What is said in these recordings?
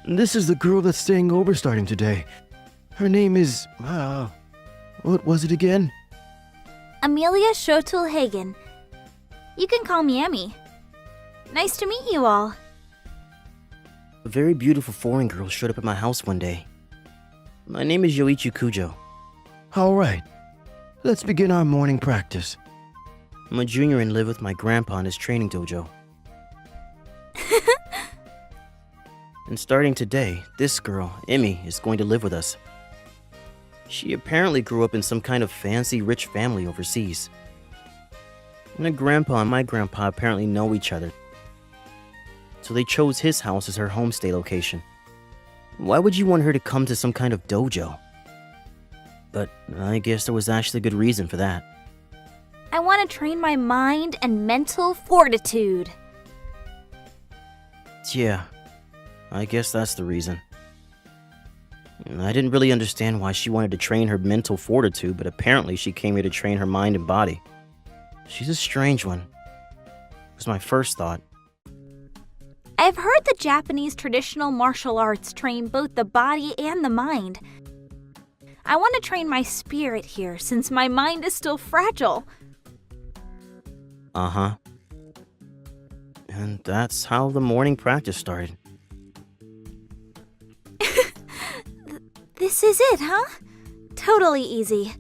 This is the girl that's staying over starting today. Her name is, what was it again? Amelia Schotel-Hagen. You can call me Emmy. Nice to meet you all. A very beautiful foreign girl showed up at my house one day. My name is Yoichi Kujo. All right. Let's begin our morning practice. I'm a junior and live with my grandpa in his training dojo. And starting today, this girl, Emmy, is going to live with us. She apparently grew up in some kind of fancy, rich family overseas. And her grandpa and my grandpa apparently know each other. So they chose his house as her homestay location. Why would you want her to come to some kind of dojo? But I guess there was actually a good reason for that. I want to train my mind and mental fortitude. Yeah, I guess that's the reason. I didn't really understand why she wanted to train her mental fortitude, but apparently she came here to train her mind and body. She's a strange one. Was my first thought. I've heard the Japanese traditional martial arts train both the body and the mind. I want to train my spirit here since my mind is still fragile. Uh-huh. And that's how the morning practice started. This is it, huh? Totally easy.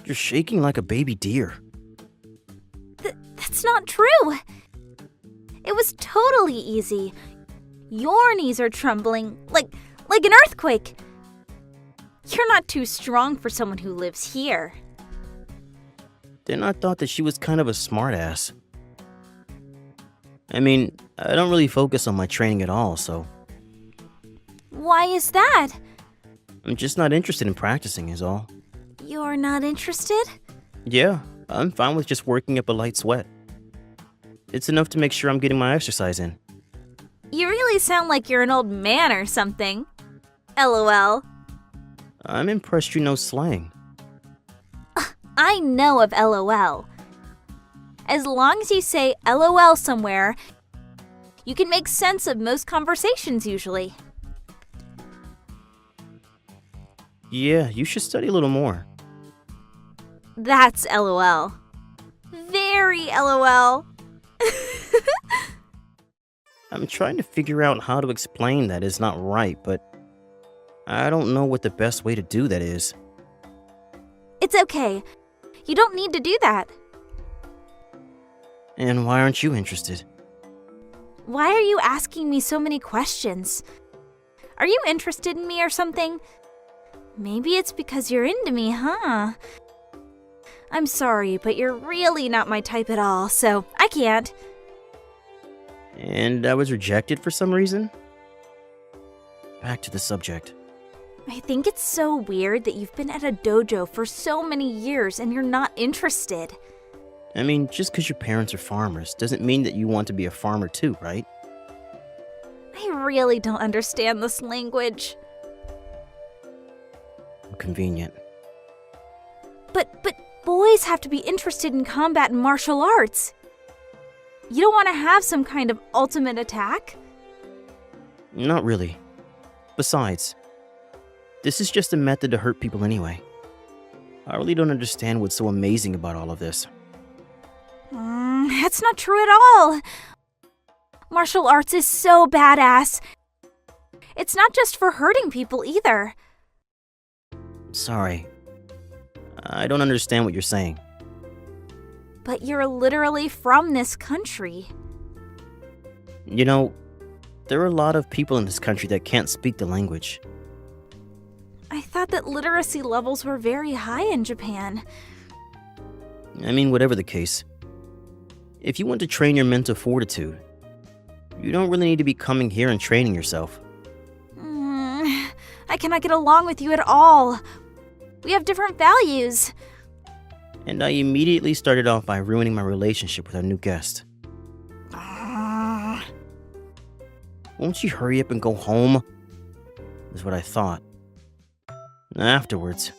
You're shaking like a baby deer. That's not true. It was totally easy. Your knees are trembling like an earthquake. You're not too strong for someone who lives here. Then I thought that she was kind of a smartass. I mean, I don't really focus on my training at all, so Why is that? I'm just not interested in practicing is all. You're not interested? Yeah, I'm fine with just working up a light sweat. It's enough to make sure I'm getting my exercise in. You really sound like you're an old man or something. LOL. I'm impressed you know slang. I know of LOL. As long as you say LOL somewhere, you can make sense of most conversations usually. Yeah, you should study a little more. That's LOL. Very LOL. I'm trying to figure out how to explain that is not right, but I don't know what the best way to do that is. It's okay. You don't need to do that. And why aren't you interested? Why are you asking me so many questions? Are you interested in me or something? Maybe it's because you're into me, huh? I'm sorry, but you're really not my type at all, so I can't. And I was rejected for some reason? Back to the subject. I think it's so weird that you've been at a dojo for so many years and you're not interested. I mean, just because your parents are farmers doesn't mean that you want to be a farmer too, right? I really don't understand this language. Convenient. But boys have to be interested in combat and martial arts. You don't want to have some kind of ultimate attack? Not really. Besides, this is just a method to hurt people anyway. I really don't understand what's so amazing about all of this. That's not true at all. Martial arts is so badass. It's not just for hurting people either. Sorry. I don't understand what you're saying. But you're literally from this country. You know, there are a lot of people in this country that can't speak the language. I thought that literacy levels were very high in Japan. I mean, whatever the case. If you want to train your mental fortitude, you don't really need to be coming here and training yourself. I cannot get along with you at all. We have different values. And I immediately started off by ruining my relationship with our new guest. Won't you hurry up and go home? Is what I thought. Afterwards,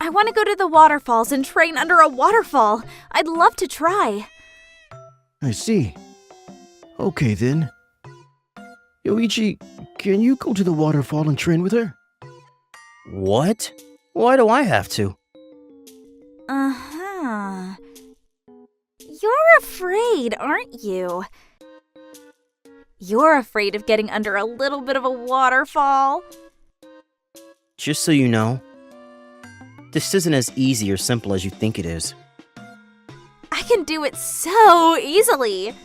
I want to go to the waterfalls and train under a waterfall. I'd love to try. I see. Okay then. Yoichi, can you go to the waterfall and train with her? What? Why do I have to? Uh-huh. You're afraid, aren't you? You're afraid of getting under a little bit of a waterfall. Just so you know, this isn't as easy or simple as you think it is. I can do it so easily.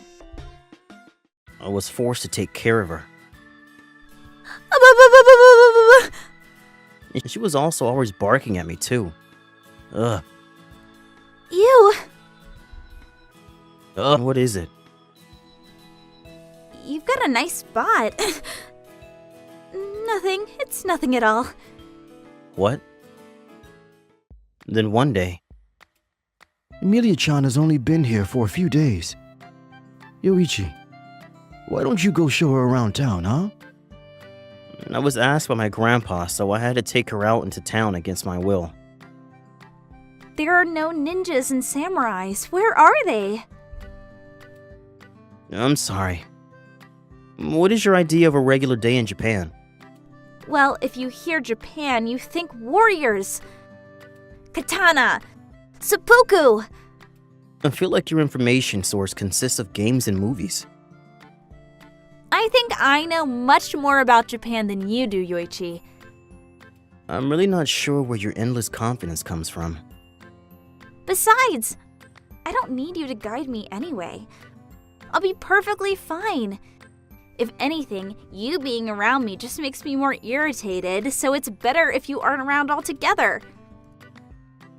I was forced to take care of her. And she was also always barking at me, too. Ugh. You. What is it? You've got a nice spot. Nothing. It's nothing at all. What? Then one day, Emilia-chan has only been here for a few days. Yoichi, why don't you go show her around town, huh? I was asked by my grandpa, so I had to take her out into town against my will. There are no ninjas and samurais. Where are they? I'm sorry. What is your idea of a regular day in Japan? Well, if you hear Japan, you think warriors. Katana. Seppuku. I feel like your information source consists of games and movies. I think I know much more about Japan than you do, Yoichi. I'm really not sure where your endless confidence comes from. Besides, I don't need you to guide me anyway. I'll be perfectly fine. If anything, you being around me just makes me more irritated, so it's better if you aren't around altogether.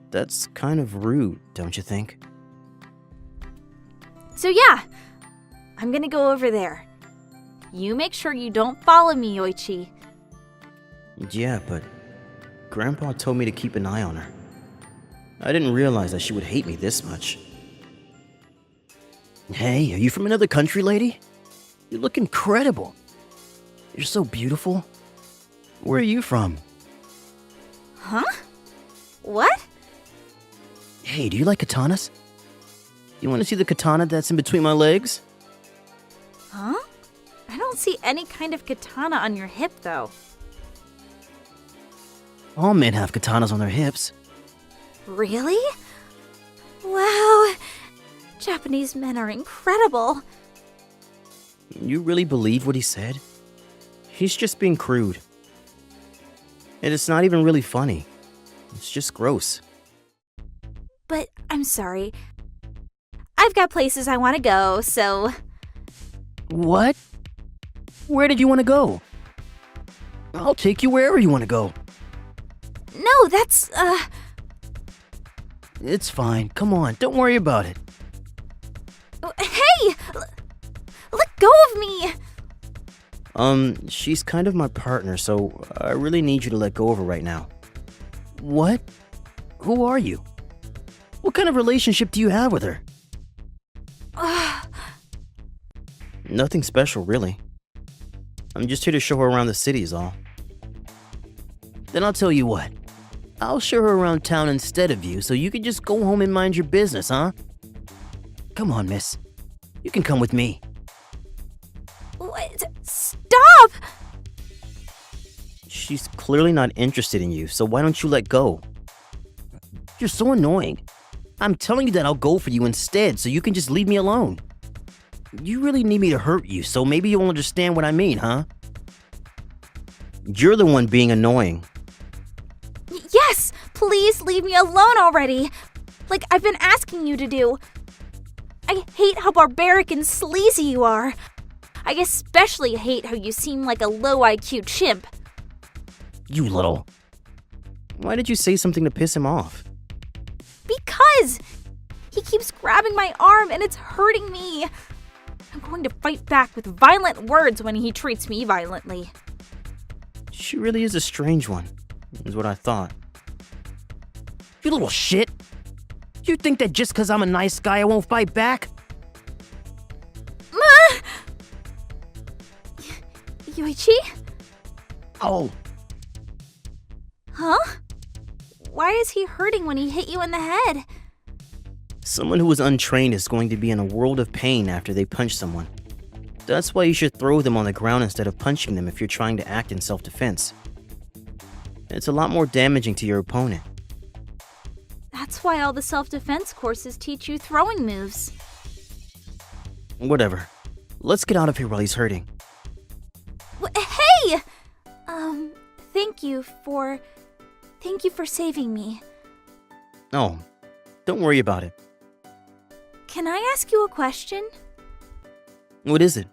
That's kind of rude, don't you think? So yeah, I'm gonna go over there. You make sure you don't follow me, Yoichi. Yeah, but Grandpa told me to keep an eye on her. I didn't realize that she would hate me this much. Hey, are you from another country, lady? You look incredible. You're so beautiful. Where are you from? Huh? What? Hey, do you like katanas? You want to see the katana that's in between my legs? Huh? I don't see any kind of katana on your hip, though. All men have katanas on their hips. Really? Wow. Japanese men are incredible. You really believe what he said? He's just being crude. And it's not even really funny. It's just gross. But I'm sorry. I've got places I want to go, so... What? Where did you want to go? I'll take you wherever you want to go. No, that's, It's fine. Come on, don't worry about it. Hey! Let go of me! She's kind of my partner, so I really need you to let go of her right now. What? Who are you? What kind of relationship do you have with her? Nothing special, really. I'm just here to show her around the city is all. Then I'll tell you what. I'll show her around town instead of you, so you can just go home and mind your business, huh? Come on, miss. You can come with me. What? Stop! She's clearly not interested in you, so why don't you let go? You're so annoying. I'm telling you that I'll go for you instead, so you can just leave me alone. You really need me to hurt you, so maybe you'll understand what I mean, huh? You're the one being annoying. Yes! Please leave me alone already! Like I've been asking you to do. I hate how barbaric and sleazy you are. I especially hate how you seem like a low IQ chimp. You little... Why did you say something to piss him off? Because! He keeps grabbing my arm and it's hurting me. I'm going to fight back with violent words when he treats me violently. She really is a strange one, is what I thought. You little shit! You think that just because I'm a nice guy I won't fight back? Yoichi? Oh. Huh? Why is he hurting when he hit you in the head? Someone who is untrained is going to be in a world of pain after they punch someone. That's why you should throw them on the ground instead of punching them if you're trying to act in self-defense. It's a lot more damaging to your opponent. That's why all the self-defense courses teach you throwing moves. Whatever. Let's get out of here while he's hurting. Hey! Thank you for saving me. Oh, don't worry about it. Can I ask you a question? What is it?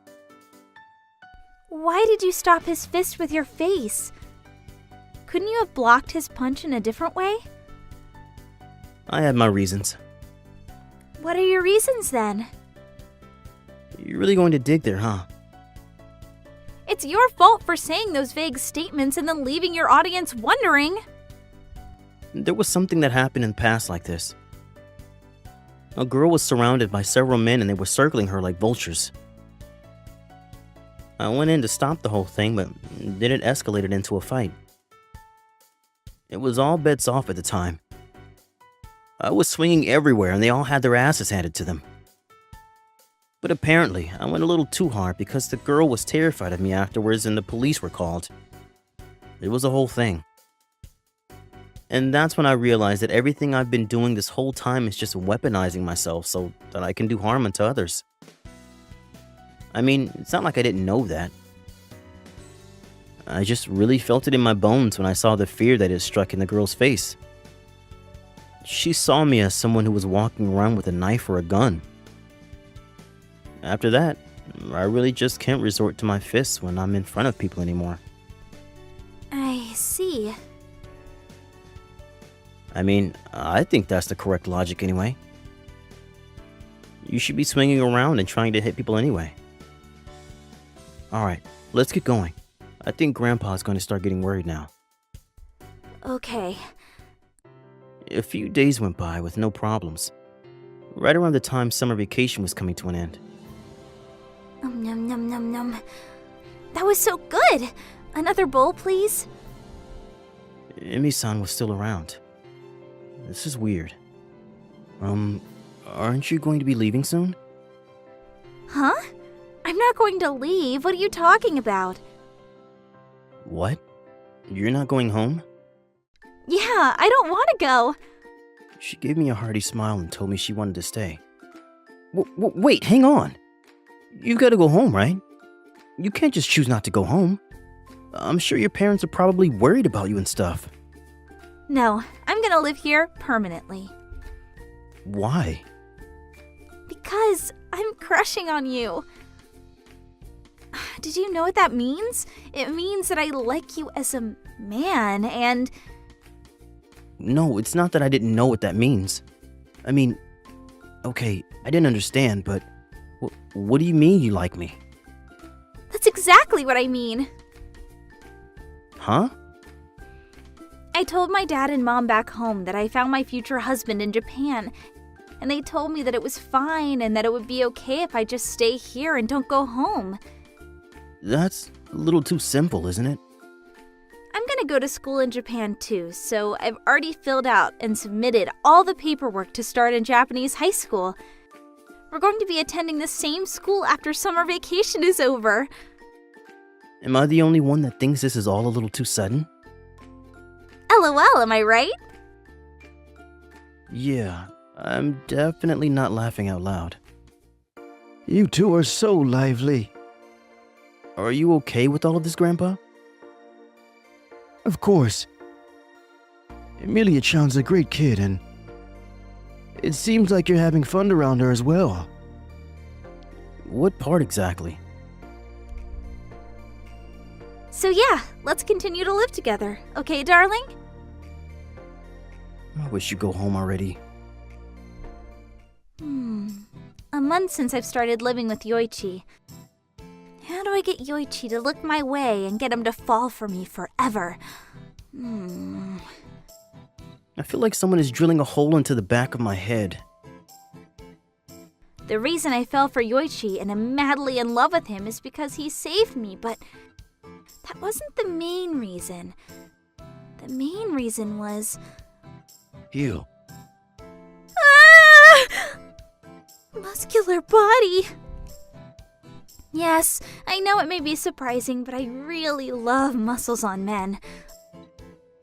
Why did you stop his fist with your face? Couldn't you have blocked his punch in a different way? I had my reasons. What are your reasons then? You're really going to dig there, huh? It's your fault for saying those vague statements and then leaving your audience wondering. There was something that happened in the past like this. A girl was surrounded by several men and they were circling her like vultures. I went in to stop the whole thing, but then it escalated into a fight. It was all bets off at the time. I was swinging everywhere and they all had their asses handed to them. But apparently, I went a little too hard because the girl was terrified of me afterwards and the police were called. It was a whole thing. And that's when I realized that everything I've been doing this whole time is just weaponizing myself so that I can do harm unto others. I mean, it's not like I didn't know that. I just really felt it in my bones when I saw the fear that it struck in the girl's face. She saw me as someone who was walking around with a knife or a gun. After that, I really just can't resort to my fists when I'm in front of people anymore. I see. I mean, I think that's the correct logic anyway. You should be swinging around and trying to hit people anyway. Alright, let's get going. I think Grandpa's going to start getting worried now. Okay. A few days went by with no problems. Right around the time summer vacation was coming to an end. Num num num num. That was so good! Another bowl, please? Emi-san was still around. This is weird. Aren't you going to be leaving soon? Huh? I'm not going to leave. What are you talking about? What? You're not going home? Yeah, I don't want to go. She gave me a hearty smile and told me she wanted to stay. Wait, hang on. You've got to go home, right? You can't just choose not to go home. I'm sure your parents are probably worried about you and stuff. No, I'm gonna live here permanently. Why? Because I'm crushing on you. Did you know what that means? It means that I like you as a man and... No, it's not that I didn't know what that means. I mean, okay, I didn't understand, but what do you mean you like me? That's exactly what I mean. Huh? I told my dad and mom back home that I found my future husband in Japan, and they told me that it was fine and that it would be okay if I just stay here and don't go home. That's a little too simple, isn't it? I'm gonna go to school in Japan too, so I've already filled out and submitted all the paperwork to start in Japanese high school. We're going to be attending the same school after summer vacation is over. Am I the only one that thinks this is all a little too sudden? LOL, am I right? Yeah, I'm definitely not laughing out loud. You two are so lively. Are you okay with all of this, Grandpa? Of course. Emilia-chan's a great kid, and it seems like you're having fun around her as well. What part exactly? So yeah, let's continue to live together. Okay, darling? I wish you'd go home already. A month since I've started living with Yoichi. How do I get Yoichi to look my way and get him to fall for me forever? I feel like someone is drilling a hole into the back of my head. The reason I fell for Yoichi and am madly in love with him is because he saved me, but that wasn't the main reason. The main reason was... Ew. Ah! Muscular body. Yes, I know it may be surprising, but I really love muscles on men.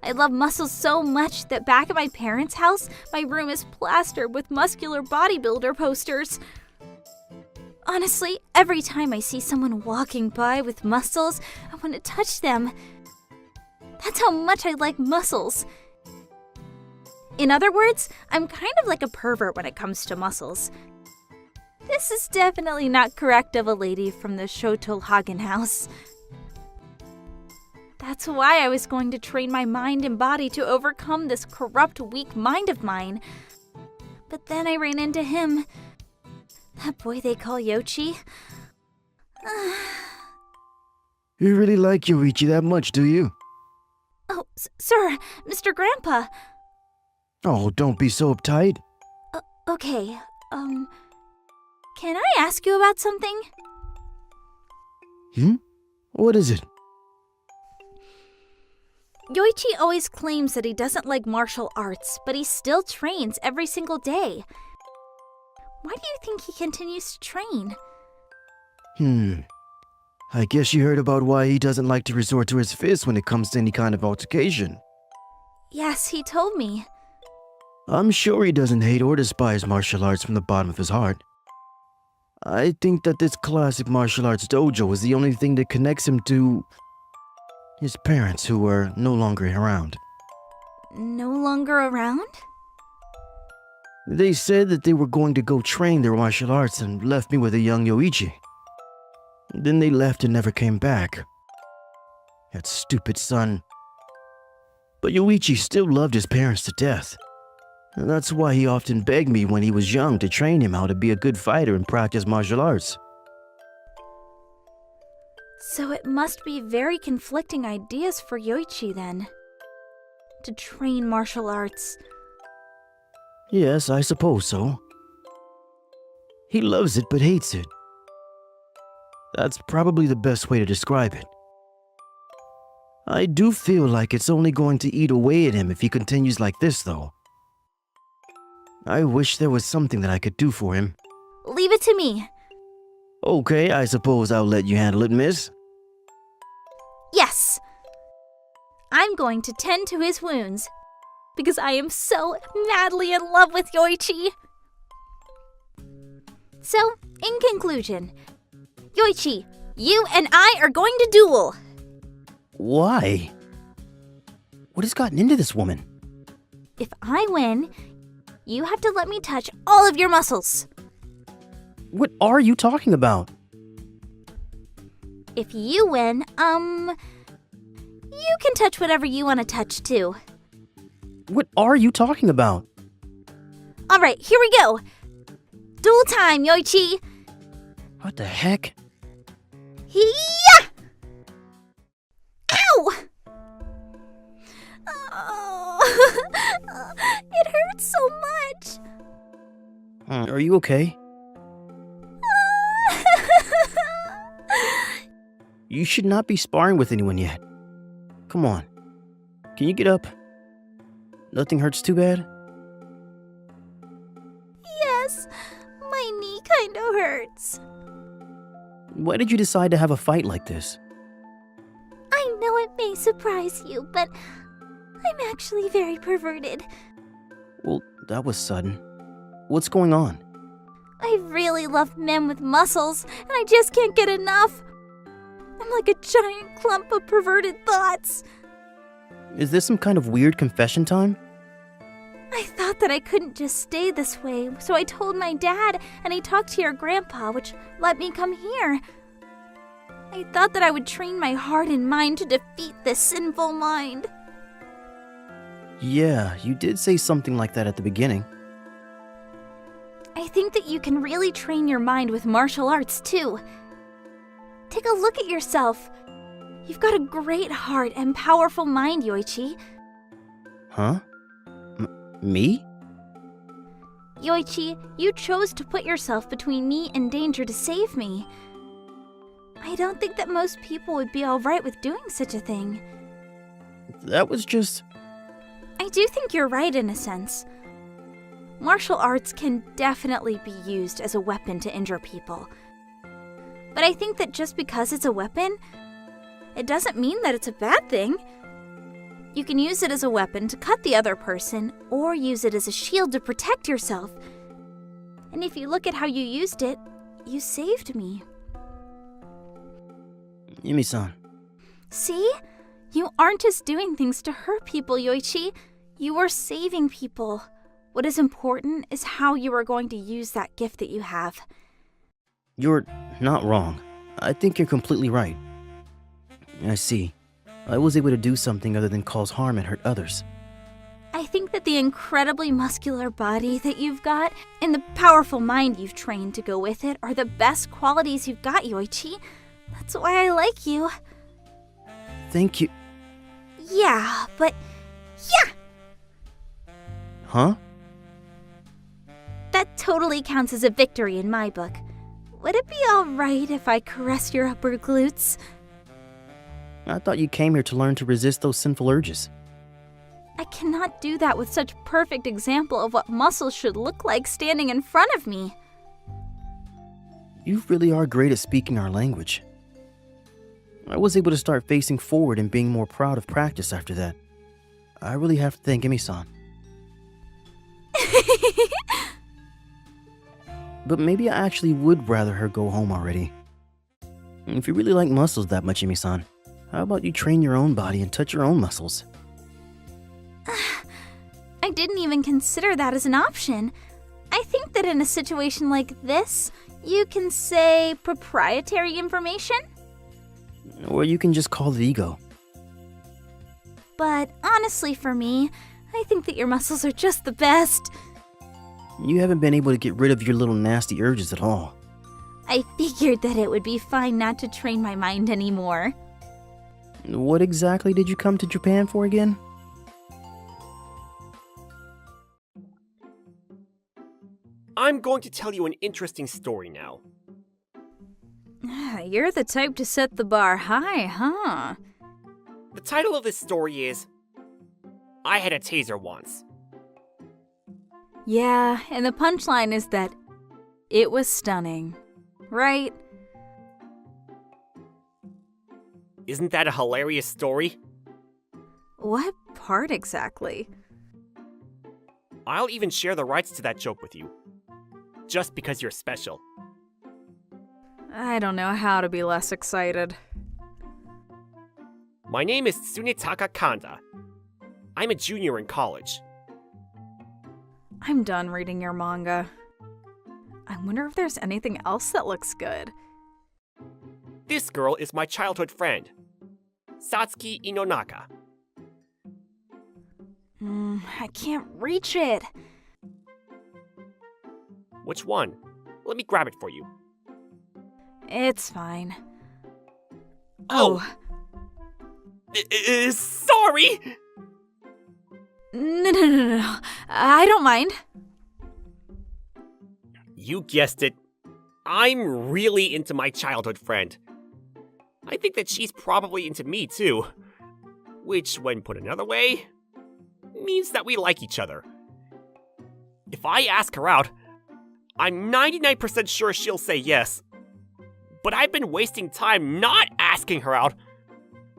I love muscles so much that back at my parents' house, my room is plastered with muscular bodybuilder posters. Honestly, every time I see someone walking by with muscles, I want to touch them. That's how much I like muscles. In other words, I'm kind of like a pervert when it comes to muscles. This is definitely not correct of a lady from the Schottelhagen house. That's why I was going to train my mind and body to overcome this corrupt, weak mind of mine. But then I ran into him. That boy they call Yoichi. You really like Yoichi that much, do you? Oh, sir, Mr. Grandpa. Oh, don't be so uptight. Okay, can I ask you about something? What is it? Yoichi always claims that he doesn't like martial arts, but he still trains every single day. Why do you think he continues to train? I guess you heard about why he doesn't like to resort to his fists when it comes to any kind of altercation. Yes, he told me. I'm sure he doesn't hate or despise martial arts from the bottom of his heart. I think that this classic martial arts dojo is the only thing that connects him to his parents, who are no longer around. No longer around? They said that they were going to go train their martial arts and left me with a young Yoichi. Then they left and never came back. That stupid son. But Yoichi still loved his parents to death. And that's why he often begged me when he was young to train him how to be a good fighter and practice martial arts. So it must be very conflicting ideas for Yoichi then. To train martial arts. Yes, I suppose so. He loves it but hates it. That's probably the best way to describe it. I do feel like it's only going to eat away at him if he continues like this, though. I wish there was something that I could do for him. Leave it to me. Okay, I suppose I'll let you handle it, miss. Yes. I'm going to tend to his wounds. Because I am so madly in love with Yoichi. So, in conclusion, Yoichi, you and I are going to duel. Why? What has gotten into this woman? If I win, you have to let me touch all of your muscles. What are you talking about? If you win, you can touch whatever you want to touch too. What are you talking about? Alright, here we go. Duel time, Yoichi. What the heck? Hee-yah! Ow! Oh, it hurts so much. Are you okay? You should not be sparring with anyone yet. Come on. Can you get up? Nothing hurts too bad? Yes, my knee kind of hurts. Why did you decide to have a fight like this? I know it may surprise you, but I'm actually very perverted. Well, that was sudden. What's going on? I really love men with muscles, and I just can't get enough. I'm like a giant clump of perverted thoughts. Is this some kind of weird confession time? I thought that I couldn't just stay this way, so I told my dad, and I talked to your grandpa, which let me come here. I thought that I would train my heart and mind to defeat this sinful mind. Yeah, you did say something like that at the beginning. I think that you can really train your mind with martial arts, too. Take a look at yourself. You've got a great heart and powerful mind, Yoichi. Huh? Me? Yoichi, you chose to put yourself between me and danger to save me. I don't think that most people would be alright with doing such a thing. That was just... I do think you're right in a sense. Martial arts can definitely be used as a weapon to injure people. But I think that just because it's a weapon, it doesn't mean that it's a bad thing. You can use it as a weapon to cut the other person, or use it as a shield to protect yourself. And if you look at how you used it, you saved me. Emi-san, See? You aren't just doing things to hurt people, Yoichi. You are saving people. What is important is how you are going to use that gift that you have. you're not wrong. I think you're completely right. I see. I was able to do something other than cause harm and hurt others. I think that the incredibly muscular body that you've got and the powerful mind you've trained to go with it are the best qualities you've got, Yoichi. That's why I like you. Thank you. Yeah, but... yeah! Huh? That totally counts as a victory in my book. Would it be alright if I caressed your upper glutes? I thought you came here to learn to resist those sinful urges. I cannot do that with such a perfect example of what muscles should look like standing in front of me. You really are great at speaking our language. I was able to start facing forward and being more proud of practice after that. I really have to thank Emi-san. But maybe I actually would rather her go home already. If you really like muscles that much, Emi-san, how about you train your own body and touch your own muscles? I didn't even consider that as an option. I think that in a situation like this, you can say proprietary information. Or you can just call it ego. But honestly for me, I think that your muscles are just the best. You haven't been able to get rid of your little nasty urges at all. I figured that it would be fine not to train my mind anymore. What exactly did you come to Japan for again? I'm going to tell you an interesting story now. You're the type to set the bar high, huh? The title of this story is I Had a Taser Once. Yeah, and the punchline is that it was stunning, right? Isn't that a hilarious story? What part exactly? I'll even share the rights to that joke with you. Just because you're special. I don't know how to be less excited. My name is Tsunetaka Kanda. I'm a junior in college. I'm done reading your manga. I wonder if there's anything else that looks good. This girl is my childhood friend, Satsuki Inonaka. I can't reach it. Which one? Let me grab it for you. It's fine. Oh! Sorry! No. I don't mind. You guessed it. I'm really into my childhood friend. I think that she's probably into me too. Which, when put another way, means that we like each other. If I ask her out, I'm 99% sure she'll say yes. But I've been wasting time not asking her out,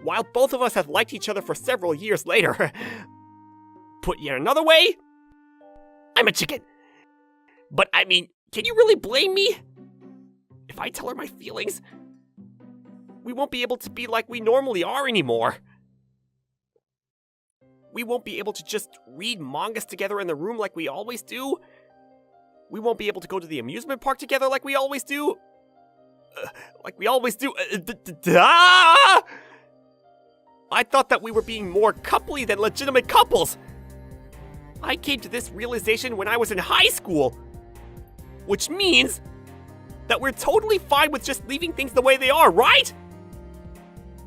while both of us have liked each other for several years later. Put yet another way, I'm a chicken. But I mean, can you really blame me? If I tell her my feelings, we won't be able to be like we normally are anymore. We won't be able to just read mangas together in the room like we always do. We won't be able to go to the amusement park together like we always do. I thought that we were being more coupley than legitimate couples. I came to this realization when I was in high school. Which means that we're totally fine with just leaving things the way they are, right?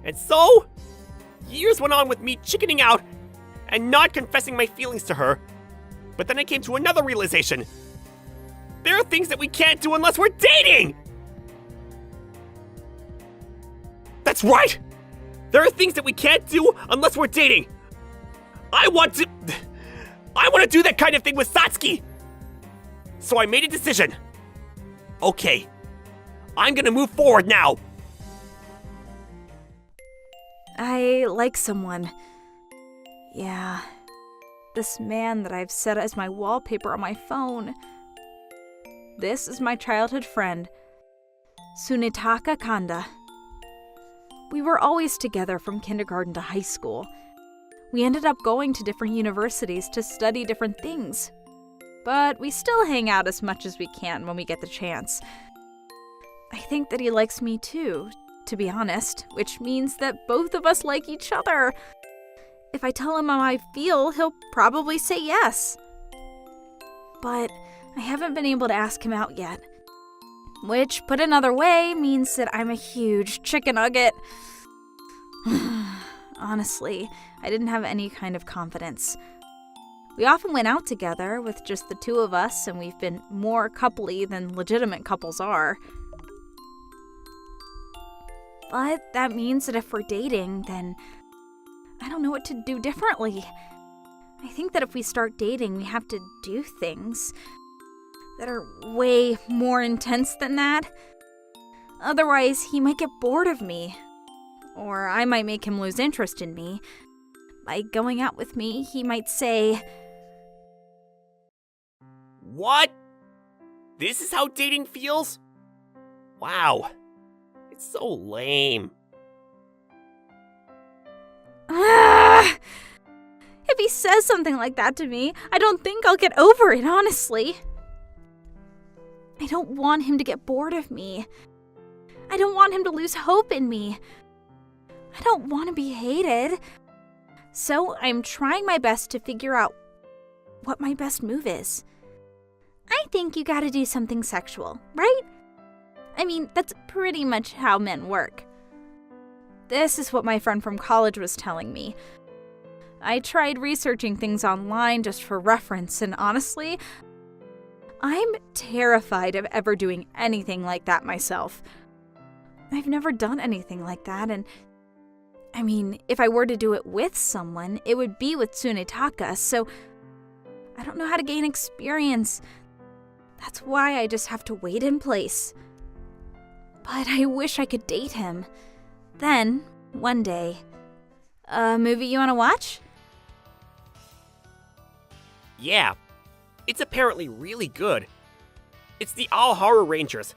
And so, years went on with me chickening out and not confessing my feelings to her. But then I came to another realization. There are things that we can't do unless we're dating! That's right! There are things that we can't do unless we're dating! I want to do that kind of thing with Satsuki! So I made a decision. Okay, I'm gonna move forward now! I like someone. Yeah. This man that I've set as my wallpaper on my phone. This is my childhood friend, Tsunetaka Kanda. We were always together from kindergarten to high school. We ended up going to different universities to study different things. But we still hang out as much as we can when we get the chance. I think that he likes me too, to be honest, which means that both of us like each other. If I tell him how I feel, he'll probably say yes. But I haven't been able to ask him out yet. Which, put another way, means that I'm a huge chicken nugget. Honestly, I didn't have any kind of confidence. We often went out together with just the two of us, and we've been more coupley than legitimate couples are. But that means that if we're dating, then I don't know what to do differently. I think that if we start dating, we have to do things that are way more intense than that. Otherwise, he might get bored of me. Or I might make him lose interest in me. By going out with me, he might say, What? This is how dating feels? Wow. It's so lame. "Ah!" If he says something like that to me, I don't think I'll get over it, honestly. I don't want him to get bored of me. I don't want him to lose hope in me. I don't want to be hated. So I'm trying my best to figure out what my best move is. I think you gotta do something sexual, right? I mean, that's pretty much how men work. This is what my friend from college was telling me. I tried researching things online just for reference, and honestly, I'm terrified of ever doing anything like that myself. I've never done anything like that, and I mean, if I were to do it with someone, it would be with Tsunetaka, so I don't know how to gain experience. That's why I just have to wait in place. But I wish I could date him. Then, one day. A movie you want to watch? Yeah. It's apparently really good. It's the All Horror Rangers,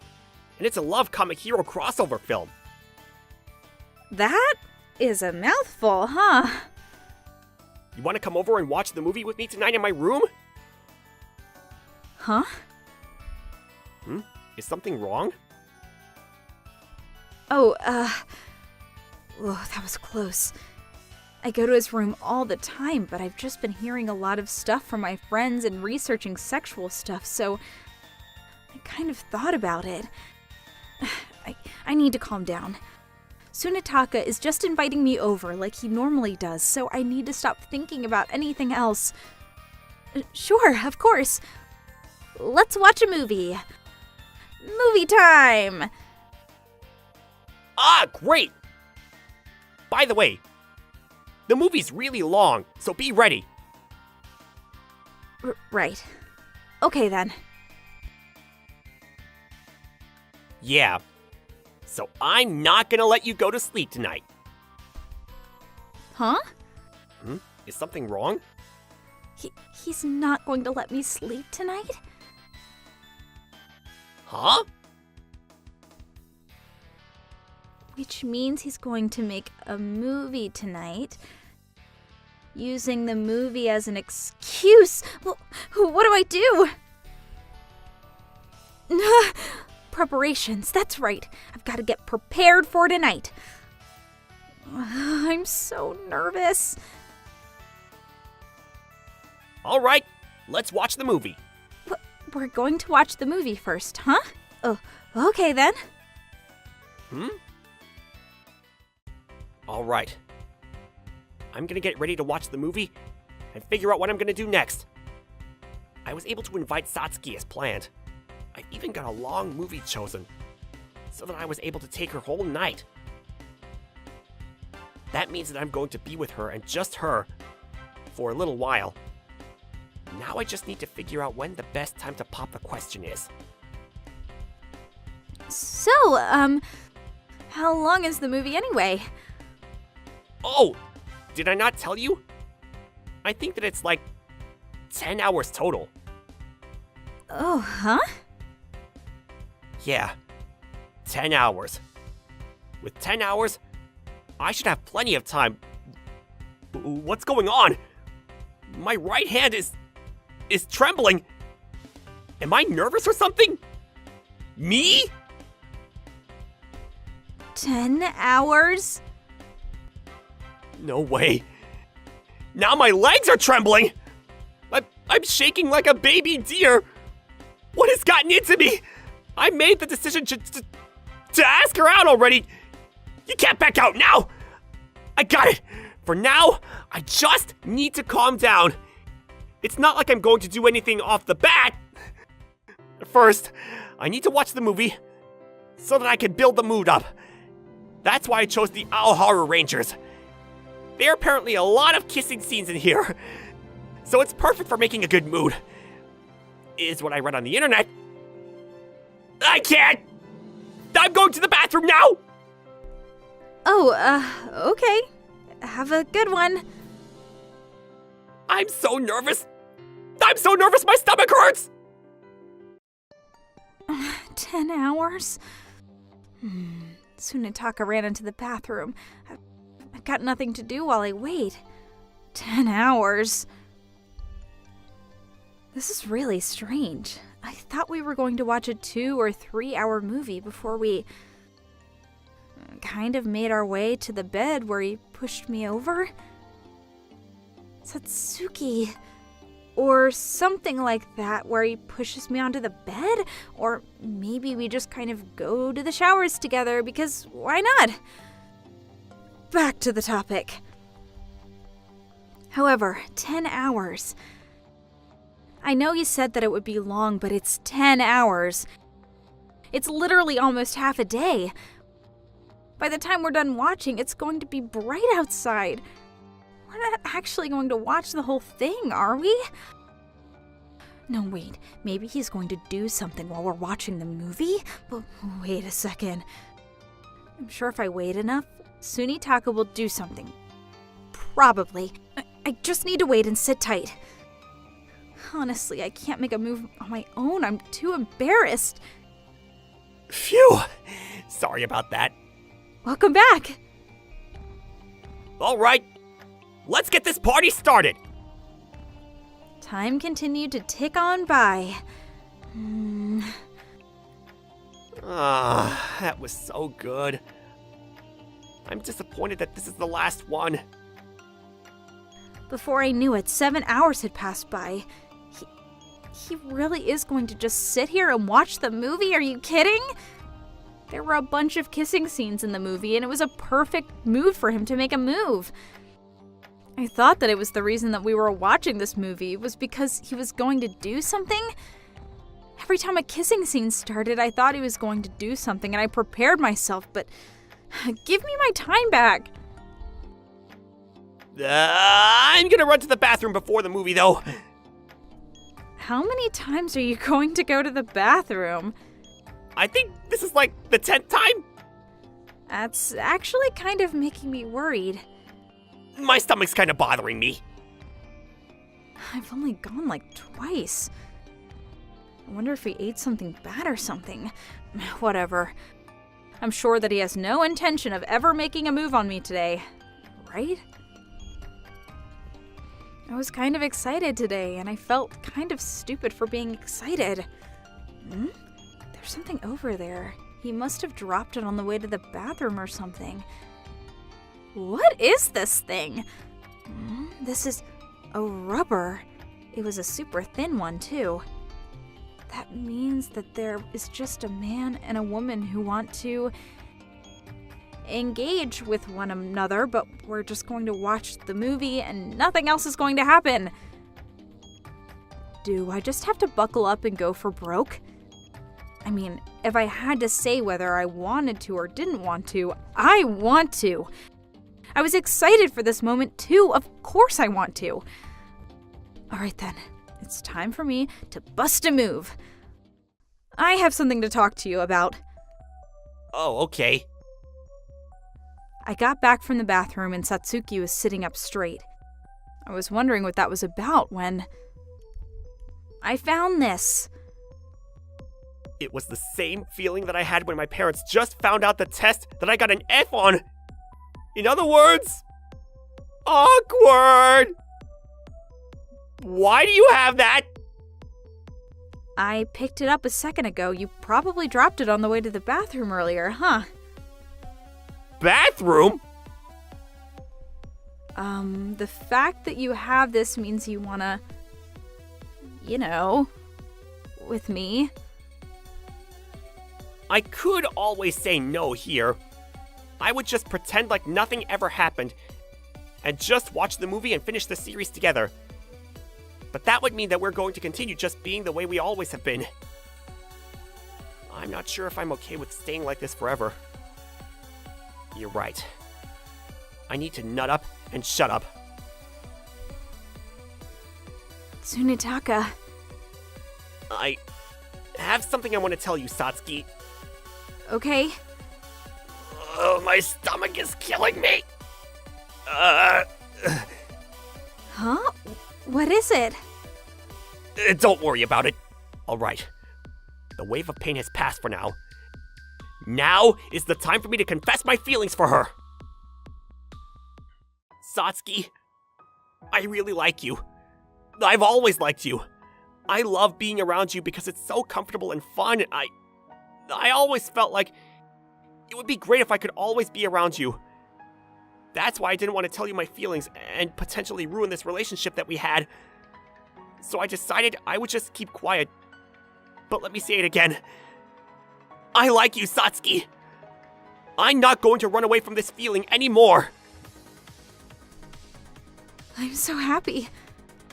and it's a love comic hero crossover film. That is a mouthful, huh? You want to come over and watch the movie with me tonight in my room? Huh? Is something wrong? Oh, that was close. I go to his room all the time, but I've just been hearing a lot of stuff from my friends and researching sexual stuff, so I kind of thought about it. I need to calm down. Tsunetaka is just inviting me over like he normally does, so I need to stop thinking about anything else. Sure, of course. Let's watch a movie. Movie time! Ah, great! By the way, the movie's really long, so be ready. Right. Okay then. Yeah. So I'm not gonna let you go to sleep tonight. Huh? Is something wrong? He's not going to let me sleep tonight? Huh? Which means he's going to make a movie tonight, using the movie as an excuse. Well, what do I do? Preparations, that's right. I've got to get prepared for tonight. I'm so nervous. All right, let's watch the movie. We're going to watch the movie first, huh? Oh, okay then. All right. I'm gonna get ready to watch the movie and figure out what I'm gonna do next. I was able to invite Satsuki as planned. I even got a long movie chosen so that I was able to take her whole night. That means that I'm going to be with her and just her for a little while. Now I just need to figure out when the best time to pop the question is. So, how long is the movie anyway? Oh, did I not tell you? I think that it's like 10 hours total. Oh, huh? Yeah, 10 hours. With 10 hours, I should have plenty of time. What's going on? My right hand is trembling. Am I nervous or something? Me? 10 hours? No way. Now my legs are trembling. I'm shaking like a baby deer. What has gotten into me? I made the decision to ask her out already. You can't back out now. I got it. For now, I just need to calm down. It's not like I'm going to do anything off the bat. First, I need to watch the movie so that I can build the mood up. That's why I chose the Owl Horror Rangers. There are apparently a lot of kissing scenes in here, so it's perfect for making a good mood. Is what I read on the internet. I can't! I'm going to the bathroom now! Oh, okay. Have a good one. I'm so nervous. I'm so nervous my stomach hurts! 10 hours? Sunitaka ran into the bathroom. I've got nothing to do while I wait. 10 hours? This is really strange. I thought we were going to watch a 2 or 3 hour movie before we kind of made our way to the bed where he pushed me over. Satsuki. Or something like that, where he pushes me onto the bed? Or maybe we just kind of go to the showers together, because why not? Back to the topic. However, 10 hours. I know you said that it would be long, but it's 10 hours. It's literally almost half a day. By the time we're done watching, it's going to be bright outside. We're not actually going to watch the whole thing, are we? No, wait. Maybe he's going to do something while we're watching the movie? But wait a second. I'm sure if I wait enough, Sunitaka will do something. Probably. I just need to wait and sit tight. Honestly, I can't make a move on my own. I'm too embarrassed. Phew. Sorry about that. Welcome back. All right. Let's get this party started. Time continued to tick on by. That was so good. I'm disappointed that this is the last one. Before I knew it, 7 hours had passed by. He really is going to just sit here and watch the movie? Are you kidding? There were a bunch of kissing scenes in the movie, and it was a perfect mood for him to make a move. I thought that it was the reason that we were watching this movie was because he was going to do something. Every time a kissing scene started, I thought he was going to do something, and I prepared myself, but give me my time back. I'm gonna run to the bathroom before the movie, though. How many times are you going to go to the bathroom? I think this is like the 10th time. That's actually kind of making me worried. My stomach's kind of bothering me. I've only gone like twice. I wonder if he ate something bad or something. Whatever. I'm sure that he has no intention of ever making a move on me today. Right? I was kind of excited today, and I felt kind of stupid for being excited. There's something over there. He must have dropped it on the way to the bathroom or something. What is this thing? This is a rubber. It was a super thin one, too. That means that there is just a man and a woman who want to engage with one another, but we're just going to watch the movie and nothing else is going to happen. Do I just have to buckle up and go for broke? I mean, if I had to say whether I wanted to or didn't want to, I want to. I was excited for this moment too. Of course I want to. All right then, it's time for me to bust a move. I have something to talk to you about. Oh, okay. I got back from the bathroom and Satsuki was sitting up straight. I was wondering what that was about when I found this. It was the same feeling that I had when my parents just found out the test that I got an F on. In other words, awkward. Why do you have that? I picked it up a second ago. You probably dropped it on the way to the bathroom earlier, huh? Bathroom? The fact that you have this means you wanna, with me. I could always say no here. I would just pretend like nothing ever happened and just watch the movie and finish the series together. But that would mean that we're going to continue just being the way we always have been. I'm not sure if I'm okay with staying like this forever. You're right. I need to nut up and shut up. Tsunetaka. I have something I want to tell you, Satsuki. Okay. Oh, my stomach is killing me. Huh? What is it? Don't worry about it. All right. The wave of pain has passed for now. Now is the time for me to confess my feelings for her. Satsuki, I really like you. I've always liked you. I love being around you because it's so comfortable and fun. I always felt like it would be great if I could always be around you. That's why I didn't want to tell you my feelings and potentially ruin this relationship that we had. So I decided I would just keep quiet. But let me say it again. I like you, Satsuki. I'm not going to run away from this feeling anymore. I'm so happy.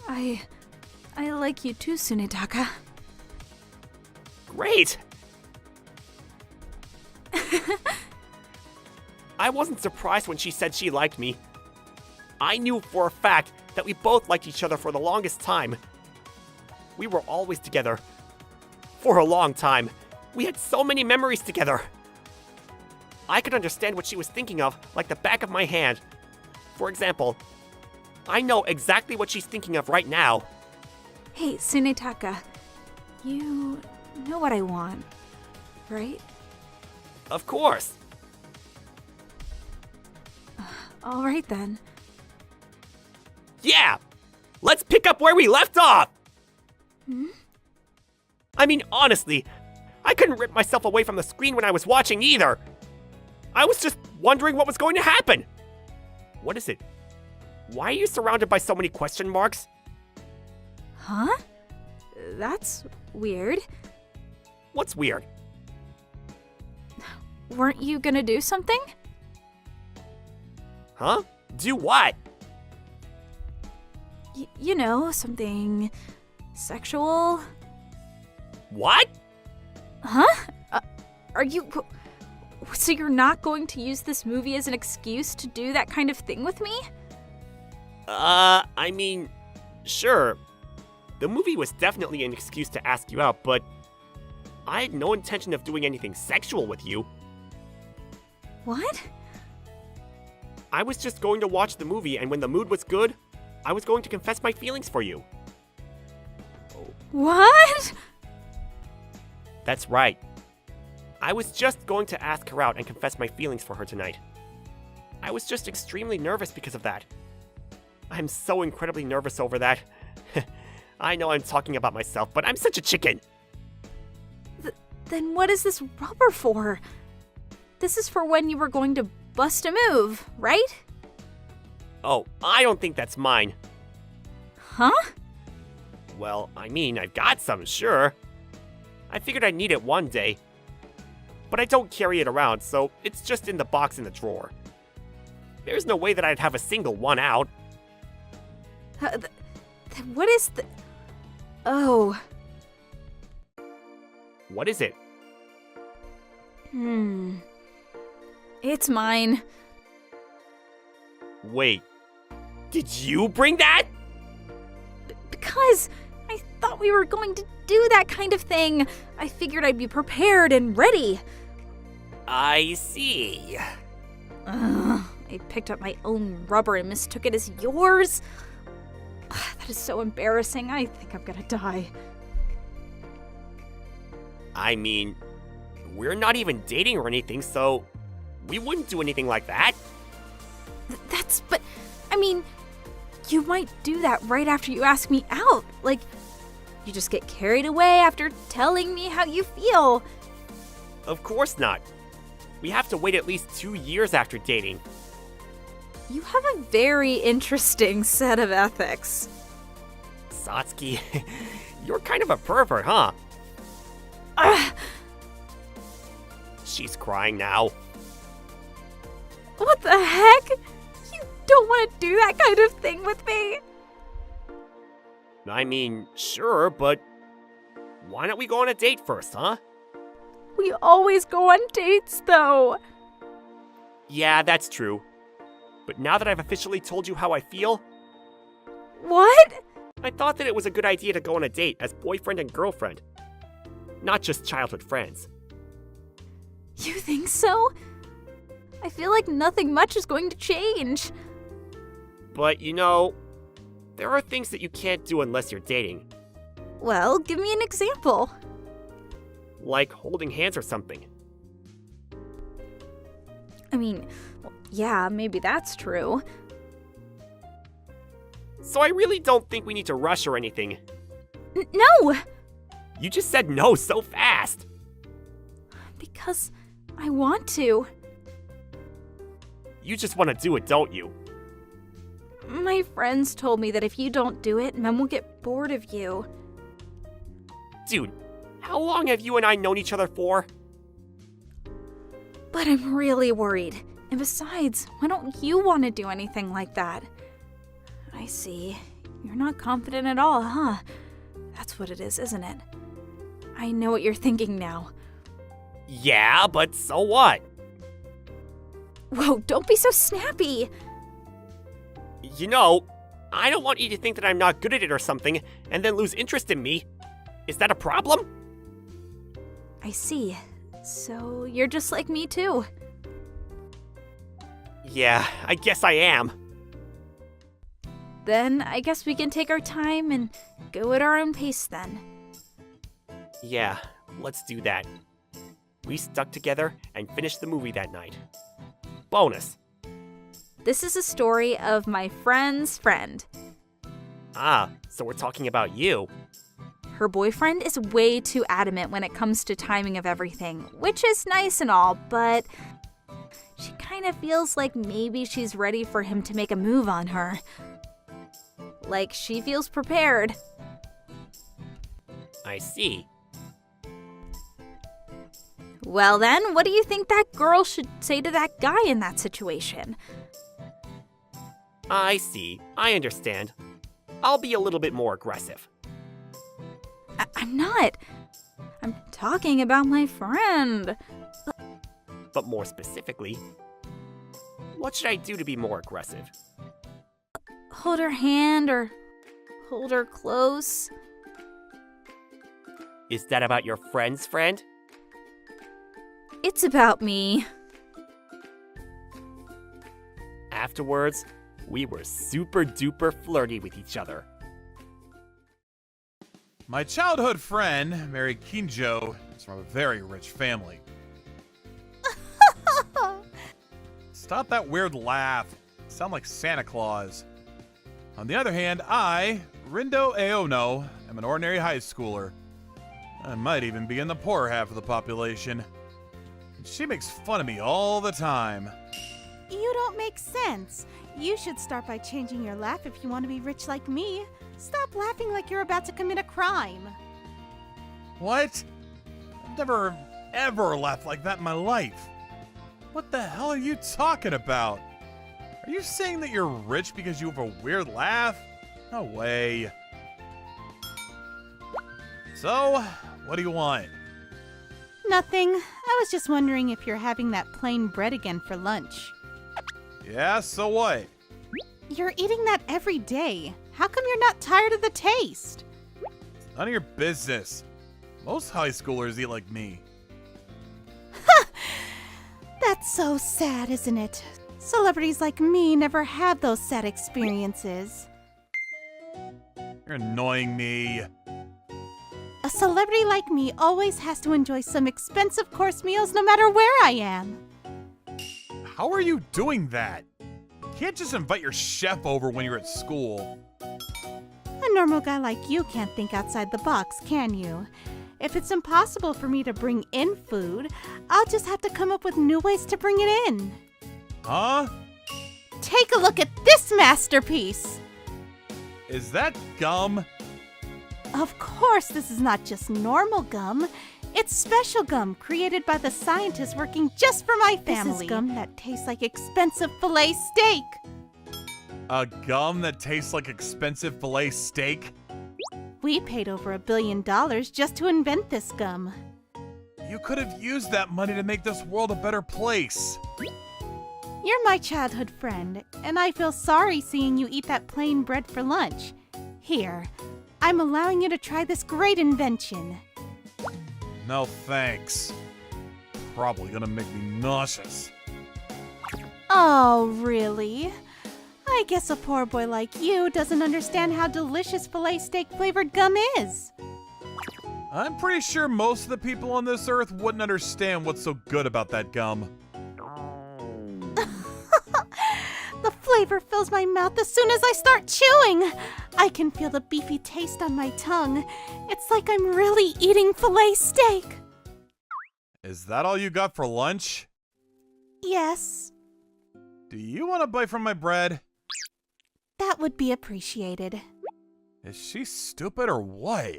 I like you too, Tsunetaka. Great. I wasn't surprised when she said she liked me. I knew for a fact that we both liked each other for the longest time. We were always together. For a long time. We had so many memories together. I could understand what she was thinking of like the back of my hand. For example, I know exactly what she's thinking of right now. Hey, Tsunetaka. You know what I want, right? Of course. All right then. Yeah! Let's pick up where we left off! I mean, honestly, I couldn't rip myself away from the screen when I was watching either. I was just wondering what was going to happen. What is it? Why are you surrounded by so many question marks? Huh? That's weird. What's weird? Weren't you gonna do something? Huh? Do what? Something sexual? What? Huh? Are you... So you're not going to use this movie as an excuse to do that kind of thing with me? I mean, sure. The movie was definitely an excuse to ask you out, but I had no intention of doing anything sexual with you. What? I was just going to watch the movie, and when the mood was good, I was going to confess my feelings for you. What? That's right. I was just going to ask her out and confess my feelings for her tonight. I was just extremely nervous because of that. I'm so incredibly nervous over that. I know I'm talking about myself, but I'm such a chicken. Then what is this rubber for? This is for when you were going to bust a move, right? Oh, I don't think that's mine. Huh? Well, I mean, I've got some, sure. I figured I'd need it one day. But I don't carry it around, so it's just in the box in the drawer. There's no way that I'd have a single one out. What is the... Oh. What is it? It's mine. Wait. Did you bring that? Because I thought we were going to do that kind of thing. I figured I'd be prepared and ready. I see. I picked up my own rubber and mistook it as yours. That is so embarrassing. I think I'm gonna die. I mean, we're not even dating or anything, so we wouldn't do anything like that. But, I mean, you might do that right after you ask me out. Like, you just get carried away after telling me how you feel. Of course not. We have to wait at least 2 years after dating. You have a very interesting set of ethics. Satsuki, you're kind of a pervert, huh? Ugh, She's crying now. what the heck? You don't want to do that kind of thing with me. I mean, sure, but why don't we go on a date first, huh? We always go on dates, though. Yeah, that's true. But now that I've officially told you how I feel, What? I thought that it was a good idea to go on a date as boyfriend and girlfriend. Not just childhood friends. You think so? I feel like nothing much is going to change. But you know, there are things that you can't do unless you're dating. Well, give me an example. Like holding hands or something. I mean, well, yeah, maybe that's true. So I really don't think we need to rush or anything. No! You just said no so fast. Because I want to. You just want to do it, don't you? My friends told me that if you don't do it, Mem will get bored of you. Dude, how long have you and I known each other for? But I'm really worried. And besides, why don't you want to do anything like that? I see. You're not confident at all, huh? That's what it is, isn't it? I know what you're thinking now. Yeah, but so what? Whoa, don't be so snappy! You know, I don't want you to think that I'm not good at it or something and then lose interest in me. Is that a problem? I see. So, you're just like me too. Yeah, I guess I am. Then, I guess we can take our time and go at our own pace then. Yeah, let's do that. We stuck together and finished the movie that night. Bonus. This is a story of my friend's friend. Ah, so we're talking about you. Her boyfriend is way too adamant when it comes to timing of everything, which is nice and all, but she kind of feels like maybe she's ready for him to make a move on her. Like she feels prepared. I see. Well then, what do you think that girl should say to that guy in that situation? I see. I understand. I'll be a little bit more aggressive. I'm not. I'm talking about my friend. But more specifically, what should I do to be more aggressive? Hold her hand or hold her close. Is that about your friend's friend? It's about me. Afterwards, we were super duper flirty with each other. My childhood friend, Mary Kinjo, is from a very rich family. Stop that weird laugh. You sound like Santa Claus. On the other hand, I, Rindo Aono, am an ordinary high schooler. I might even be in the poorer half of the population. And she makes fun of me all the time. You don't make sense. You should start by changing your laugh if you want to be rich like me. Stop laughing like you're about to commit a crime. What? I've never, ever laughed like that in my life. What the hell are you talking about? Are you saying that you're rich because you have a weird laugh? No way. So, what do you want? Nothing. I was just wondering if you're having that plain bread again for lunch. Yeah, so what? You're eating that every day. How come you're not tired of the taste? None of your business. Most high schoolers eat like me. It's so sad, isn't it? Celebrities like me never have those sad experiences. You're annoying me. A celebrity like me always has to enjoy some expensive course meals no matter where I am. How are you doing that? You can't just invite your chef over when you're at school. A normal guy like you can't think outside the box, can you? If it's impossible for me to bring in food, I'll just have to come up with new ways to bring it in. Huh? Take a look at this masterpiece! Is that gum? Of course, this is not just normal gum. It's special gum created by the scientists working just for my family. This is gum that tastes like expensive filet steak. A gum that tastes like expensive filet steak? We paid over $1 billion just to invent this gum. You could have used that money to make this world a better place. You're my childhood friend, and I feel sorry seeing you eat that plain bread for lunch. Here, I'm allowing you to try this great invention. No thanks. Probably gonna make me nauseous. Oh, really? I guess a poor boy like you doesn't understand how delicious filet steak flavored gum is. I'm pretty sure most of the people on this earth wouldn't understand what's so good about that gum. The flavor fills my mouth as soon as I start chewing. I can feel the beefy taste on my tongue. It's like I'm really eating filet steak. Is that all you got for lunch? Yes, Do you want a bite from my bread? that would be appreciated. Is she stupid or what?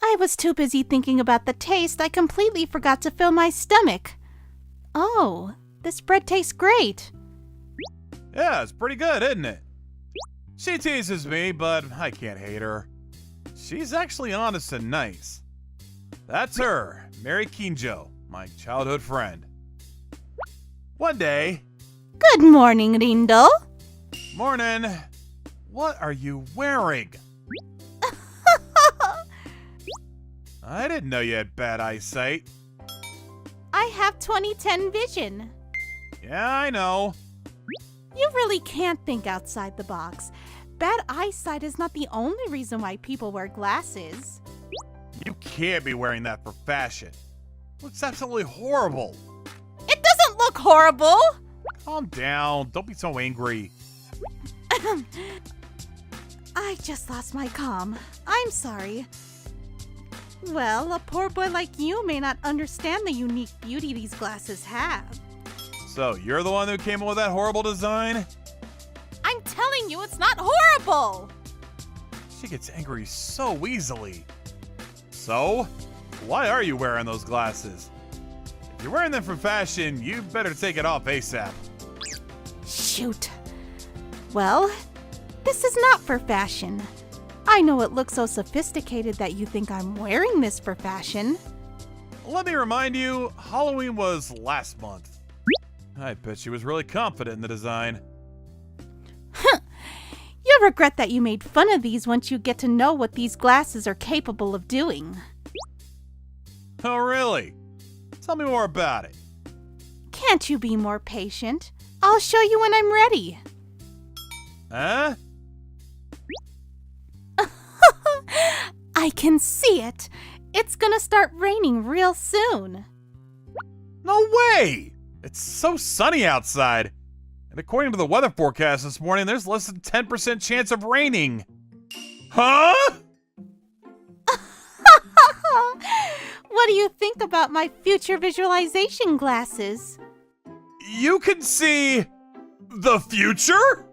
I was too busy thinking about the taste, I completely forgot to fill my stomach. Oh, this bread tastes great. Yeah, it's pretty good, isn't it? She teases me, but I can't hate her. She's actually honest and nice. That's her, Mary Kinjo, my childhood friend. One day... Good morning, Rindo. Morning. What are you wearing? I didn't know you had bad eyesight. I have 20/10 vision. Yeah, I know. You really can't think outside the box. Bad eyesight is not the only reason why people wear glasses. You can't be wearing that for fashion. Looks absolutely horrible. It doesn't look horrible! Calm down. Don't be so angry. I just lost my calm. I'm sorry. Well, a poor boy like you may not understand the unique beauty these glasses have. So, you're the one who came up with that horrible design? I'm telling you, it's not horrible! She gets angry so easily. So, why are you wearing those glasses? If you're wearing them for fashion, you better take it off ASAP. Shoot. Well, this is not for fashion. I know it looks so sophisticated that you think I'm wearing this for fashion. Let me remind you, Halloween was last month. I bet she was really confident in the design. You'll regret that you made fun of these once you get to know what these glasses are capable of doing. Oh, really? Tell me more about it. Can't you be more patient? I'll show you when I'm ready. Huh? I can see it. It's gonna start raining real soon. No way! It's so sunny outside. And according to the weather forecast this morning, there's less than 10% chance of raining. Huh? What do you think about my future visualization glasses? You can see the future?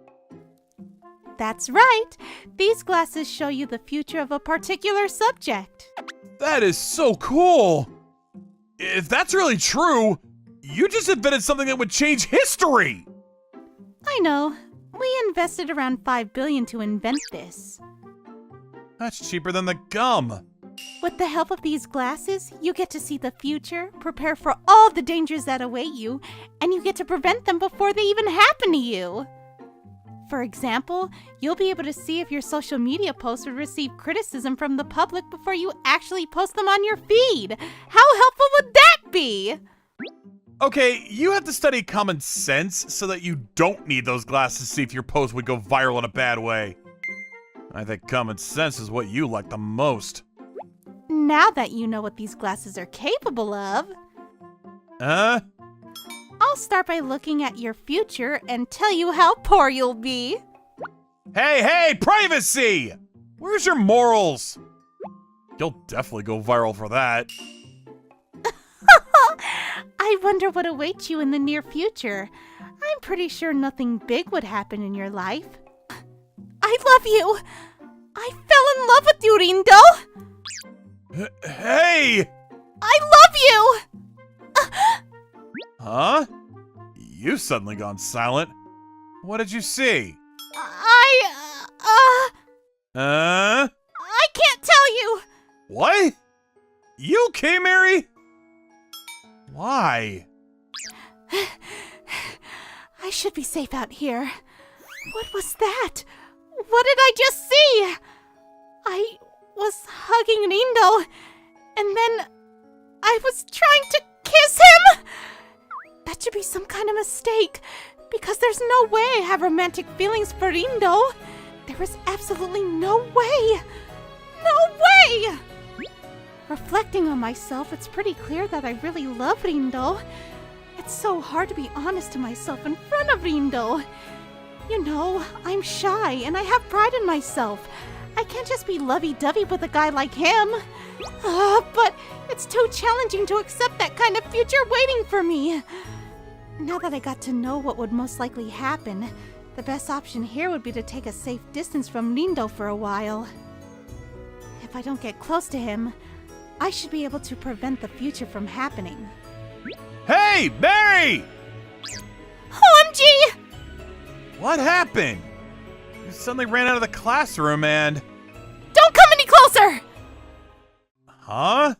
That's right. These glasses show you the future of a particular subject. That is so cool. If that's really true, you just invented something that would change history. I know. We invested around $5 billion to invent this. That's cheaper than the gum. With the help of these glasses, you get to see the future, prepare for all the dangers that await you, and you get to prevent them before they even happen to you. For example, you'll be able to see if your social media posts would receive criticism from the public before you actually post them on your feed. How helpful would that be? Okay, you have to study common sense so that you don't need those glasses to see if your post would go viral in a bad way. I think common sense is what you like the most. Now that you know what these glasses are capable of, Huh? I'll start by looking at your future and tell you how poor you'll be. Hey, privacy! Where's your morals? You'll definitely go viral for that. I wonder what awaits you in the near future. I'm pretty sure nothing big would happen in your life. I love you! I fell in love with you, Rindo! Hey! I love you! Huh? You've suddenly gone silent. What did you see? I can't tell you! What? You okay, Mary? Why? I should be safe out here. What was that? What did I just see? I was hugging Rindo, and then I was trying to kiss him? That should be some kind of mistake, because there's no way I have romantic feelings for Rindo. There is absolutely no way. No way! Reflecting on myself, it's pretty clear that I really love Rindo. It's so hard to be honest to myself in front of Rindo. You know, I'm shy and I have pride in myself. I can't just be lovey-dovey with a guy like him. But it's too challenging to accept that kind of future waiting for me. Now that I got to know what would most likely happen, the best option here would be to take a safe distance from Rindo for a while. If I don't get close to him, I should be able to prevent the future from happening. Hey, Mary! OMG! What happened? You suddenly ran out of the classroom and... Don't come any closer! Huh?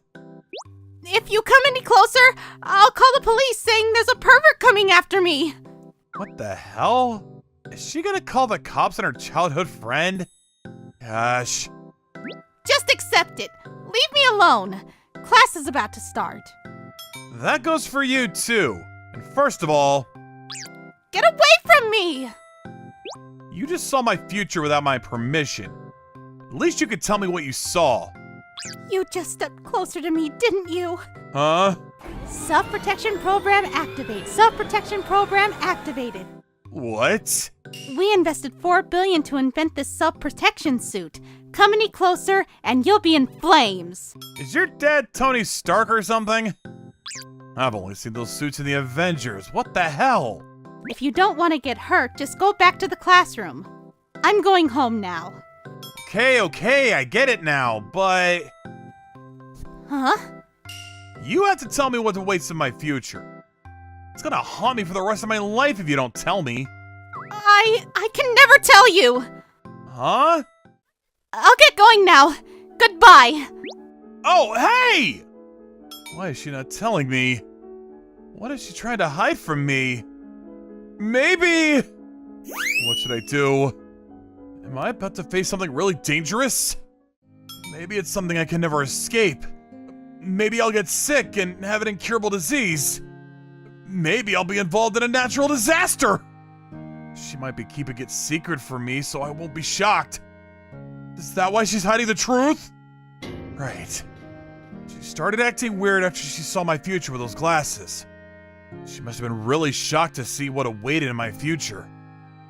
If you come any closer, I'll call the police saying there's a pervert coming after me. What the hell? Is she gonna call the cops on her childhood friend? Gosh. Just accept it. Leave me alone. Class is about to start. That goes for you too. And first of all, Get away from me! you just saw my future without my permission. At least you could tell me what you saw. You just stepped closer to me, didn't you? Huh? Self-protection program activate. Self-protection program activated. What? We invested $4 billion to invent this self-protection suit. Come any closer, and you'll be in flames. Is your dad Tony Stark or something? I've only seen those suits in the Avengers. What the hell? If you don't want to get hurt, just go back to the classroom. I'm going home now. Okay, I get it now, but... Huh? You have to tell me what awaits in my future. It's gonna haunt me for the rest of my life if you don't tell me. I can never tell you. Huh? I'll get going now. Goodbye. Oh, hey! Why is she not telling me? What is she trying to hide from me? Maybe... What should I do? Am I about to face something really dangerous? Maybe it's something I can never escape. Maybe I'll get sick and have an incurable disease. Maybe I'll be involved in a natural disaster. She might be keeping it secret from me so I won't be shocked. Is that why she's hiding the truth? Right. She started acting weird after she saw my future with those glasses. She must have been really shocked to see what awaited in my future.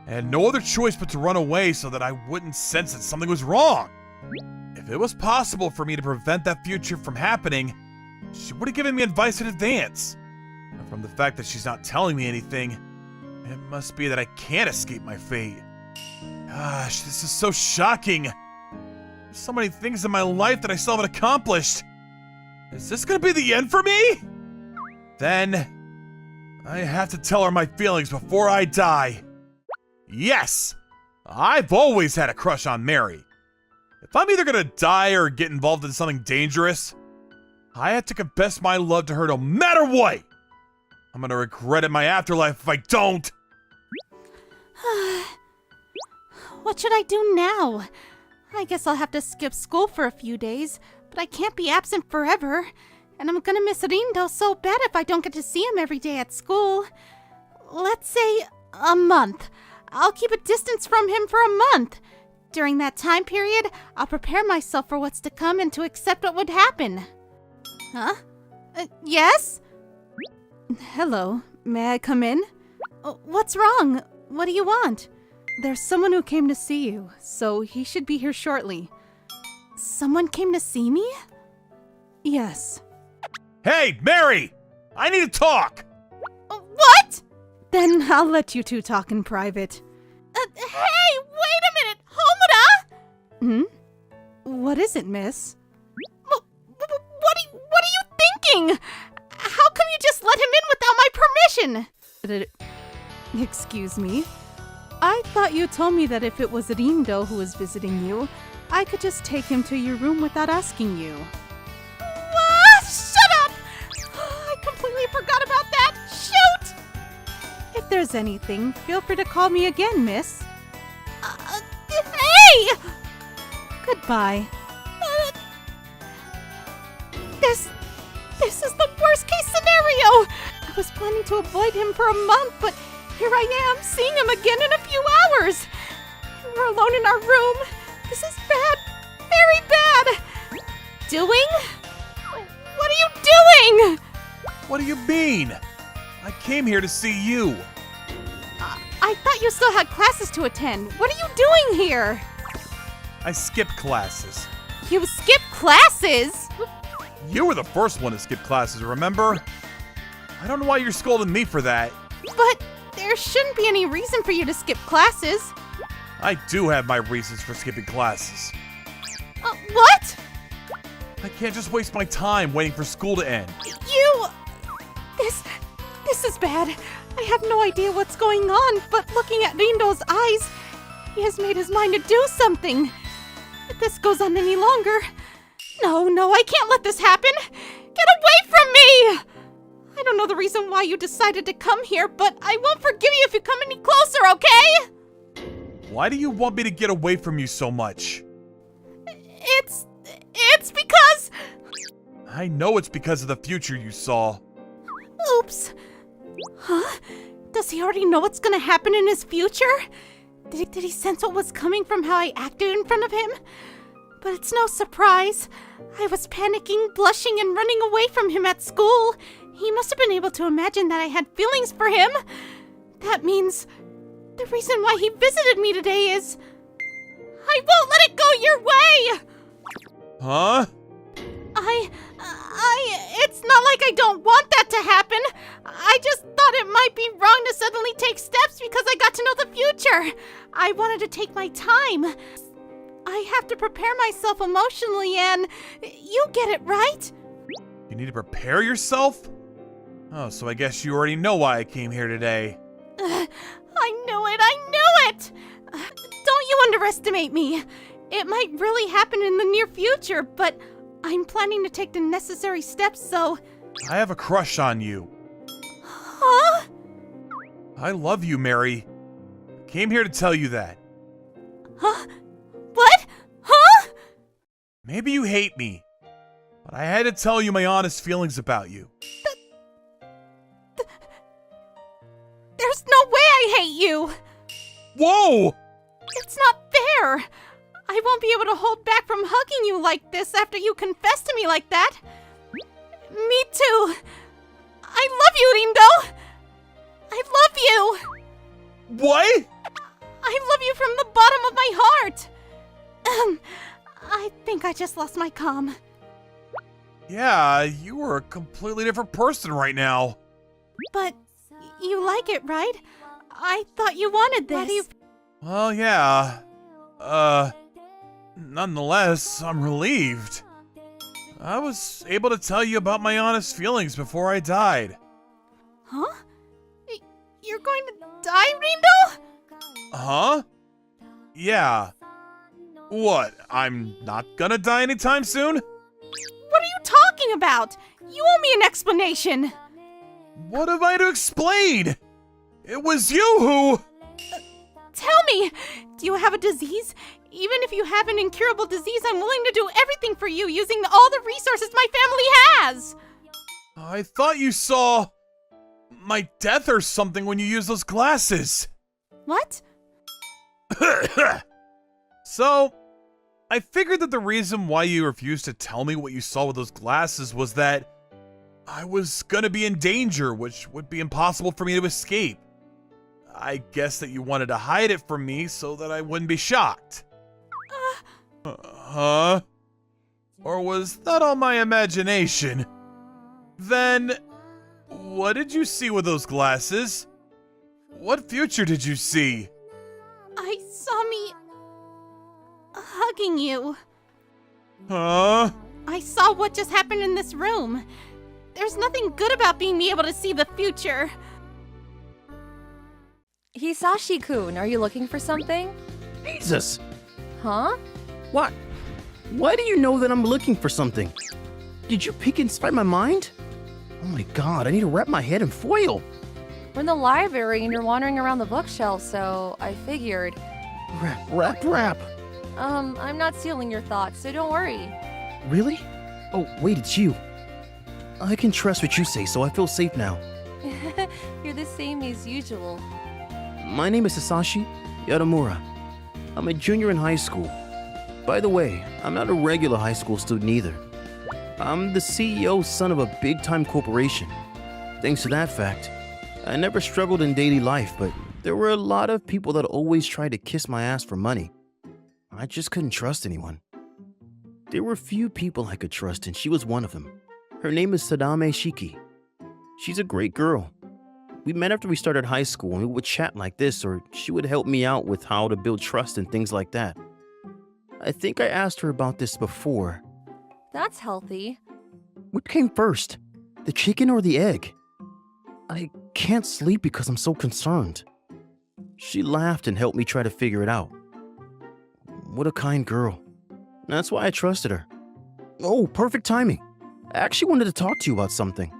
I had no other choice but to run away so that I wouldn't sense that something was wrong. If it was possible for me to prevent that future from happening, she would have given me advice in advance. And from the fact that she's not telling me anything, it must be that I can't escape my fate. Gosh, this is so shocking. There's so many things in my life that I still haven't accomplished. Is this gonna be the end for me? Then, I have to tell her my feelings before I die. Yes! I've always had a crush on Mary. If I'm either gonna die or get involved in something dangerous, I have to confess my love to her no matter what! I'm gonna regret it in my afterlife if I don't! What should I do now? I guess I'll have to skip school for a few days, but I can't be absent forever. and I'm gonna miss Rindo so bad if I don't get to see him every day at school. Let's say a month. I'll keep a distance from him for a month. During that time period, I'll prepare myself for what's to come and to accept what would happen. Huh? Yes? Hello, may I come in? What's wrong? What do you want? There's someone who came to see you, so he should be here shortly. Someone came to see me? Yes. Hey, Mary! I need to talk! What? Then I'll let you two talk in private. Hey, wait a minute! Homura! What is it, miss? What are you thinking? How come you just let him in without my permission? Excuse me? I thought you told me that if it was Rindo who was visiting you, I could just take him to your room without asking you. What? Shut up! I completely forgot about that. Shoot! If there's anything, feel free to call me again, miss. Hey! Goodbye. This is the worst case scenario! I was planning to avoid him for a month, but here I am, seeing him again in a few hours. We're alone in our room. This is bad. Very bad. Doing? What are you doing? What do you mean? I came here to see you. I thought you still had classes to attend. What are you doing here? I skipped classes. You skipped classes? You were the first one to skip classes, remember? I don't know why you're scolding me for that. But there shouldn't be any reason for you to skip classes. I do have my reasons for skipping classes. What? I can't just waste my time waiting for school to end. This is bad. I have no idea what's going on, but looking at Rindo's eyes, he has made his mind to do something. If this goes on any longer... No, I can't let this happen! Get away from me! I don't know the reason why you decided to come here, but I won't forgive you if you come any closer, okay? Why do you want me to get away from you so much? It's because... I know it's because of the future you saw. Oops. Huh? Does he already know what's gonna happen in his future? Did he sense what was coming from how I acted in front of him? But it's no surprise. I was panicking, blushing, and running away from him at school. He must have been able to imagine that I had feelings for him. That means the reason why he visited me today is... I won't let it go your way! Huh? It's not like I don't want that to happen. I just thought it might be wrong to suddenly take steps because I got to know the future. I wanted to take my time. I have to prepare myself emotionally and you get it, right? You need to prepare yourself? Oh, so I guess you already know why I came here today. I knew it! Don't you underestimate me. It might really happen in the near future, but I'm planning to take the necessary steps, so... I have a crush on you. Huh? I love you, Mary. I came here to tell you that. Huh? What? Huh? Maybe you hate me, but I had to tell you my honest feelings about you. There's no way I hate you! Whoa! It's not fair! I won't be able to hold back from hugging you like this after you confess to me like that. Me too. I love you, Rindo! I love you! What? I love you from the bottom of my heart! I think I just lost my calm. Yeah, you are a completely different person right now. But you like it, right? I thought you wanted this. Well, yeah. Nonetheless, I'm relieved. I was able to tell you about my honest feelings before I died. Huh? You're going to die, Rindo? Huh? Yeah. What, I'm not gonna die anytime soon? What are you talking about? You owe me an explanation. What have I to explain? It was you who... Tell me, do you have a disease? Even if you have an incurable disease, I'm willing to do everything for you using all the resources my family has. I thought you saw my death or something when you used those glasses. What? So, I figured that the reason why you refused to tell me what you saw with those glasses was that I was gonna be in danger, which would be impossible for me to escape. I guess that you wanted to hide it from me so that I wouldn't be shocked. Huh? Or was that all my imagination? Then, what did you see with those glasses? What future did you see? I saw me hugging you. Huh? I saw what just happened in this room. There's nothing good about being able to see the future. Hisashi-kun, are you looking for something? Jesus! Huh? What? Why do you know that I'm looking for something? Did you peek inside my mind? Oh my god, I need to wrap my head in foil. We're in the library and you're wandering around the bookshelf, so I figured. Wrap. I'm not stealing your thoughts, so don't worry. Really? Oh, wait, it's you. I can trust what you say, so I feel safe now. You're the same as usual. My name is Hisashi Yatamura. I'm a junior in high school. By the way, I'm not a regular high school student either. I'm the CEO's son of a big-time corporation. Thanks to that fact, I never struggled in daily life, but there were a lot of people that always tried to kiss my ass for money. I just couldn't trust anyone. There were few people I could trust, and she was one of them. Her name is Sadame Shiki. She's a great girl. We met after we started high school, and we would chat like this, or she would help me out with how to build trust and things like that. I think I asked her about this before. That's healthy. What came first, the chicken or the egg? I can't sleep because I'm so concerned. She laughed and helped me try to figure it out. What a kind girl. That's why I trusted her. Oh, perfect timing. I actually wanted to talk to you about something.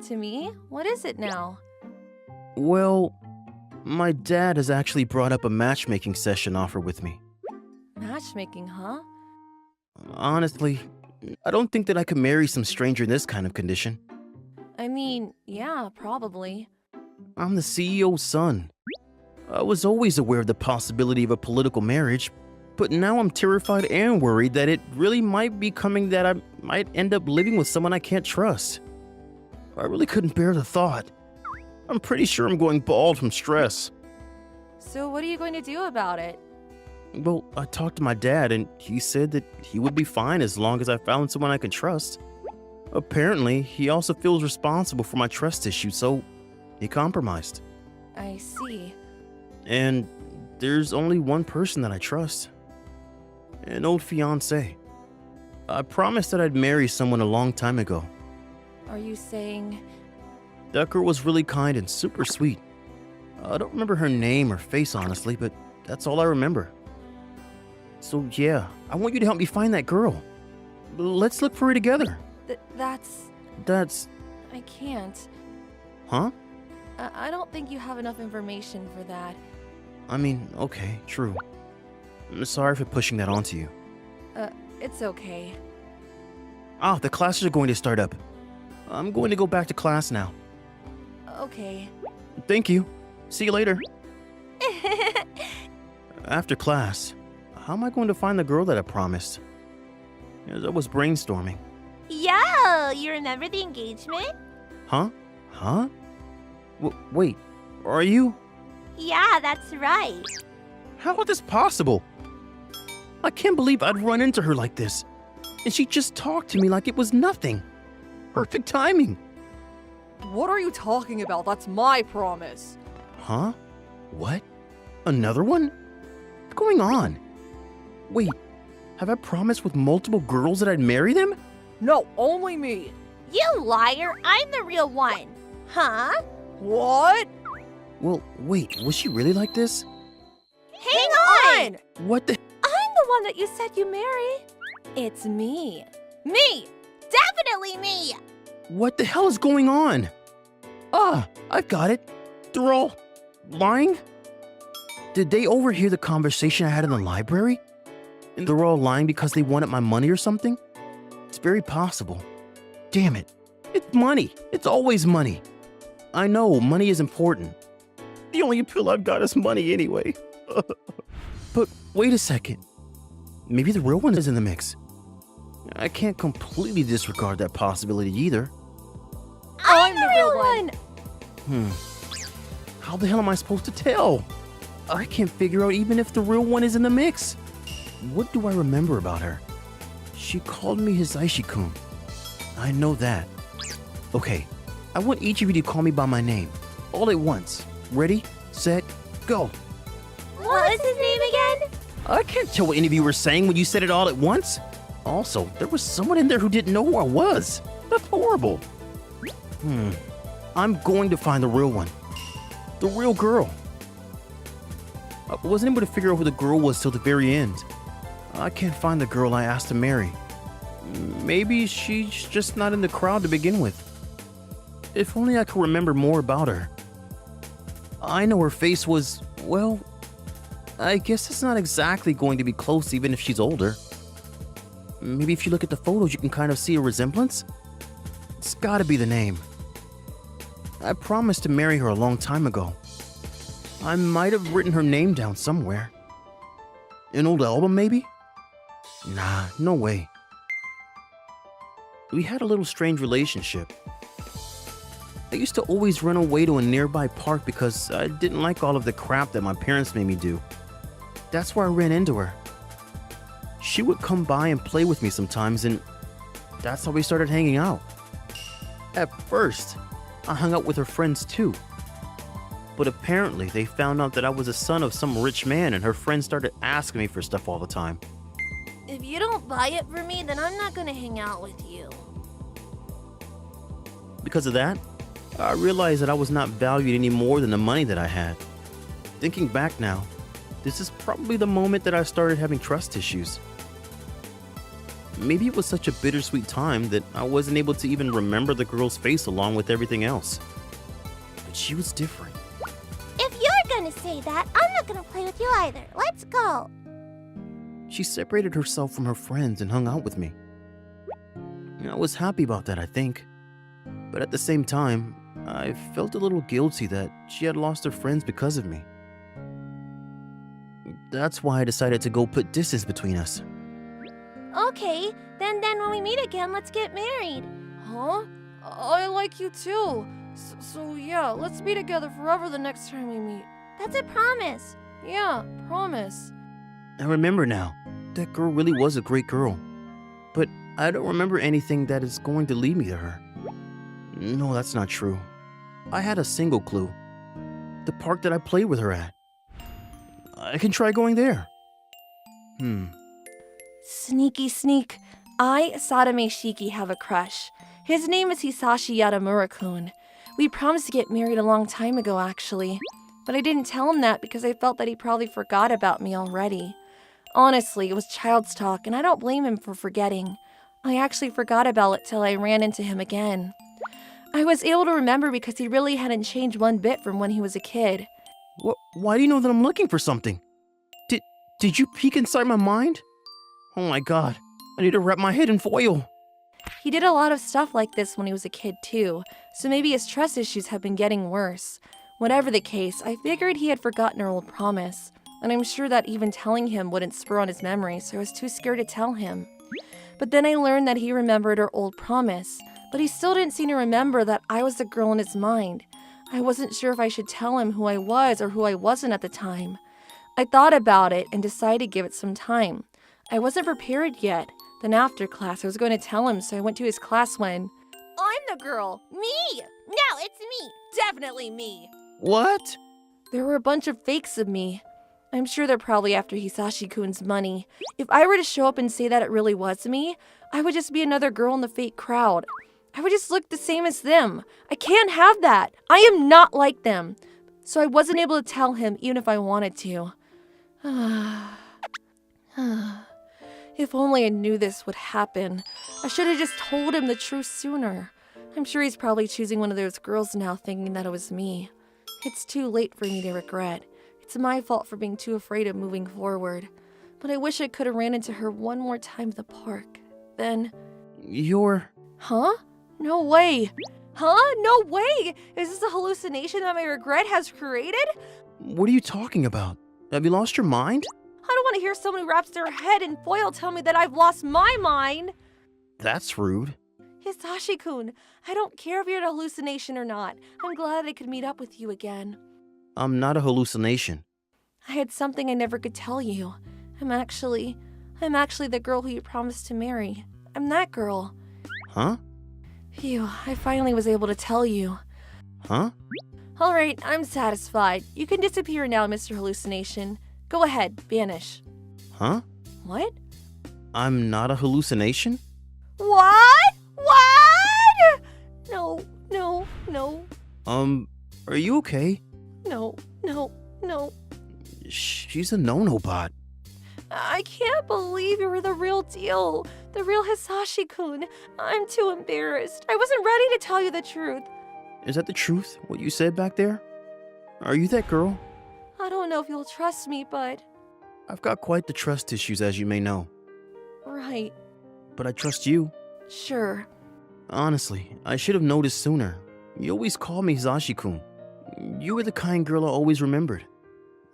To me? What is it now? Well, my dad has actually brought up a matchmaking session offer with me. Matchmaking, huh? Honestly, I don't think that I could marry some stranger in this kind of condition. I mean, yeah, probably. I'm the CEO's son. I was always aware of the possibility of a political marriage, but now I'm terrified and worried that it really might be coming that I might end up living with someone I can't trust. I really couldn't bear the thought. I'm pretty sure I'm going bald from stress. So what are you going to do about it? Well, I talked to my dad and he said that he would be fine as long as I found someone I could trust. Apparently, he also feels responsible for my trust issues, so he compromised. I see. And there's only one person that I trust. An old fiancé. I promised that I'd marry someone a long time ago. Are you saying... That girl was really kind and super sweet. I don't remember her name or face honestly, but that's all I remember. So yeah, I want you to help me find that girl. Let's look for her together. That's... I can't. Huh? I don't think you have enough information for that. I mean, okay, true. I'm sorry for pushing that onto you. It's okay. Ah, the classes are going to start up. I'm going to go back to class now. Okay. Thank you. See you later. After class, how am I going to find the girl that I promised? As I was brainstorming. Yo, you remember the engagement? Huh? Wait, are you? Yeah, that's right. How is this possible? I can't believe I'd run into her like this. And she just talked to me like it was nothing. Perfect timing. What are you talking about? That's my promise. Huh? What? Another one? What's going on? Wait, have I promised with multiple girls that I'd marry them? No, only me. You liar, I'm the real one. Huh? What? Well, wait, was she really like this? Hang on! What the? I'm the one that you said you marry. It's me. Me! Definitely me! What the hell is going on? Ah, I've got it. They're all lying? Did they overhear the conversation I had in the library? And they're all lying because they wanted my money or something? It's very possible. Damn it. It's money. It's always money. I know, money is important. The only appeal I've got is money anyway. But wait a second. Maybe the real one is in the mix. I can't completely disregard that possibility either. I'm the real one. How the hell am I supposed to tell? I can't figure out even if the real one is in the mix. What do I remember about her? She called me his Aishikun. I know that. Okay, I want each of you to call me by my name, all at once. Ready, set, go. What was his name again? I can't tell what any of you were saying when you said it all at once. Also, there was someone in there who didn't know who I was. That's horrible. I'm going to find the real one. The real girl. I wasn't able to figure out who the girl was till the very end. I can't find the girl I asked to marry. Maybe she's just not in the crowd to begin with. If only I could remember more about her. I know her face was, well, I guess it's not exactly going to be close even if she's older. Maybe if you look at the photos you can kind of see a resemblance? It's gotta be the name. I promised to marry her a long time ago. I might have written her name down somewhere. An old album, maybe? Nah, no way. We had a little strange relationship. I used to always run away to a nearby park because I didn't like all of the crap that my parents made me do. That's where I ran into her. She would come by and play with me sometimes, and that's how we started hanging out. At first, I hung out with her friends too. But apparently, they found out that I was the son of some rich man, and her friends started asking me for stuff all the time. If you don't buy it for me, then I'm not gonna hang out with you. Because of that, I realized that I was not valued any more than the money that I had. Thinking back now, this is probably the moment that I started having trust issues. Maybe it was such a bittersweet time that I wasn't able to even remember the girl's face along with everything else. But she was different. If you're gonna say that, I'm not gonna play with you either. Let's go. She separated herself from her friends and hung out with me. I was happy about that, I think. But at the same time, I felt a little guilty that she had lost her friends because of me. That's why I decided to go put distance between us. Okay, then when we meet again, let's get married. Huh? I like you too. So yeah, let's be together forever the next time we meet. That's a promise. Yeah, promise. I remember now. That girl really was a great girl. But I don't remember anything that is going to lead me to her. No, that's not true. I had a single clue. The park that I played with her at. I can try going there. Sneaky sneak. I, Sadame Shiki, have a crush. His name is Hisashi Yadamura-kun. We promised to get married a long time ago, actually. But I didn't tell him that because I felt that he probably forgot about me already. Honestly, it was child's talk, and I don't blame him for forgetting. I actually forgot about it till I ran into him again. I was able to remember because he really hadn't changed one bit from when he was a kid. Why do you know that I'm looking for something? Did you peek inside my mind? Oh my god, I need to wrap my head in foil. He did a lot of stuff like this when he was a kid too, so maybe his trust issues have been getting worse. Whatever the case, I figured he had forgotten our old promise, and I'm sure that even telling him wouldn't spur on his memory, so I was too scared to tell him. But then I learned that he remembered our old promise, but he still didn't seem to remember that I was the girl in his mind. I wasn't sure if I should tell him who I was or who I wasn't at the time. I thought about it and decided to give it some time. I wasn't prepared yet. Then after class, I was going to tell him, so I went to his class when... I'm the girl. Me! No, it's me. Definitely me. What? There were a bunch of fakes of me. I'm sure they're probably after Hisashi-kun's money. If I were to show up and say that it really was me, I would just be another girl in the fake crowd. I would just look the same as them. I can't have that. I am not like them. So I wasn't able to tell him even if I wanted to. If only I knew this would happen. I should have just told him the truth sooner. I'm sure he's probably choosing one of those girls now thinking that it was me. It's too late for me to regret. It's my fault for being too afraid of moving forward. But I wish I could have ran into her one more time at the park. Then... You're... Huh? No way. Huh? No way! Is this a hallucination that my regret has created? What are you talking about? Have you lost your mind? I don't want to hear someone who wraps their head in foil tell me that I've lost my mind. That's rude. Hisashi-kun, I don't care if you're an hallucination or not. I'm glad I could meet up with you again. I'm not a hallucination. I had something I never could tell you. I'm actually the girl who you promised to marry. I'm that girl. Huh? Phew, I finally was able to tell you. Huh? Alright, I'm satisfied. You can disappear now, Mr. Hallucination. Go ahead, vanish. Huh? What? I'm not a hallucination? What? What? No, no, no, Are you okay? no, no, no. She's a no-no bot. I can't believe you were the real deal. The real Hisashi-kun. I'm too embarrassed. I wasn't ready to tell you the truth. Is that the truth, what you said back there? Are you that girl? I don't know if you'll trust me, but... I've got quite the trust issues, as you may know. Right. But I trust you. Sure. Honestly, I should have noticed sooner. You always called me Hisashi-kun. You were the kind girl I always remembered.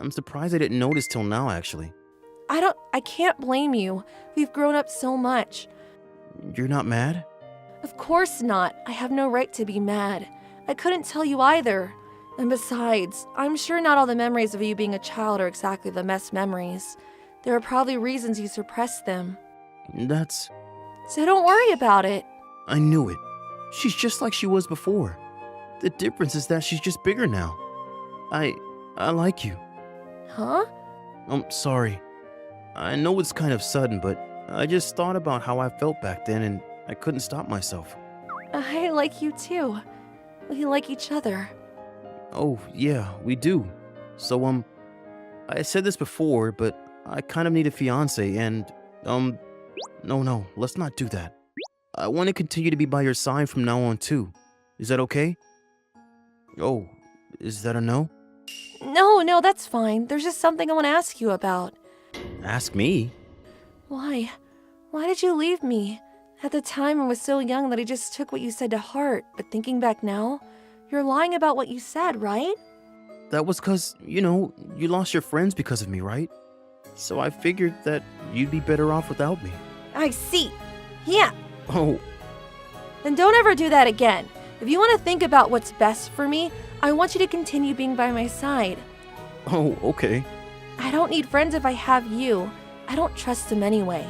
I'm surprised I didn't notice till now, actually. I can't blame you. We've grown up so much. You're not mad? Of course not. I have no right to be mad. I couldn't tell you either. And besides, I'm sure not all the memories of you being a child are exactly the best memories. There are probably reasons you suppressed them. That's... So don't worry about it. I knew it. She's just like she was before. The difference is that she's just bigger now. I like you. Huh? I'm sorry. I know it's kind of sudden, but I just thought about how I felt back then and I couldn't stop myself. I like you too. We like each other. Oh, yeah, we do. So, I said this before, but I kind of need a fiance and, no, let's not do that. I want to continue to be by your side from now on too. Is that okay? Oh, is that a no? No, that's fine. There's just something I want to ask you about. Ask me? Why? Why did you leave me? At the time, I was so young that I just took what you said to heart, but thinking back now, you're lying about what you said, right? That was 'cause, you lost your friends because of me, right? So I figured that you'd be better off without me. I see. Yeah. Oh, Then don't ever do that again. If you want to think about what's best for me, I want you to continue being by my side. oh, okay. I don't need friends if I have you. I don't trust them anyway.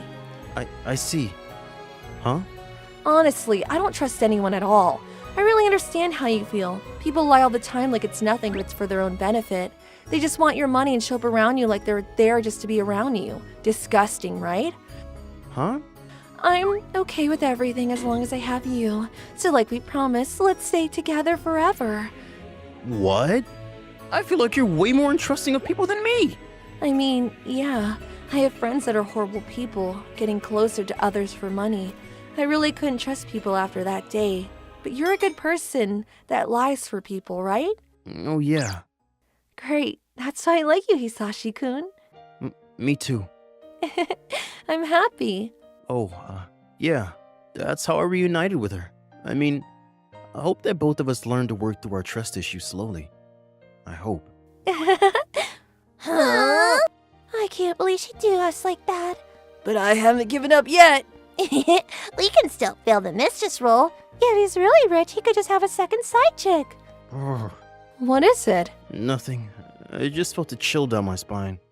I see. Huh? Honestly, I don't trust anyone at all. I really understand how you feel. People lie all the time like it's nothing, but it's for their own benefit. They just want your money and show up around you like they're there just to be around you. Disgusting, right? Huh? I'm okay with everything as long as I have you. So like we promised, let's stay together forever. What? I feel like you're way more entrusting of people than me. I mean, yeah, I have friends that are horrible people, getting closer to others for money. I really couldn't trust people after that day. But you're a good person that lies for people, right? Oh, yeah. Great. That's why I like you, Hisashi-kun. Me too. I'm happy. Oh, yeah. That's how I reunited with her. I mean, I hope that both of us learn to work through our trust issues slowly. I hope. Huh? I can't believe she'd do us like that. But I haven't given up yet. We can still fill the mistress role. If he's really rich, he could just have a second side chick. What is it? Nothing. I just felt a chill down my spine.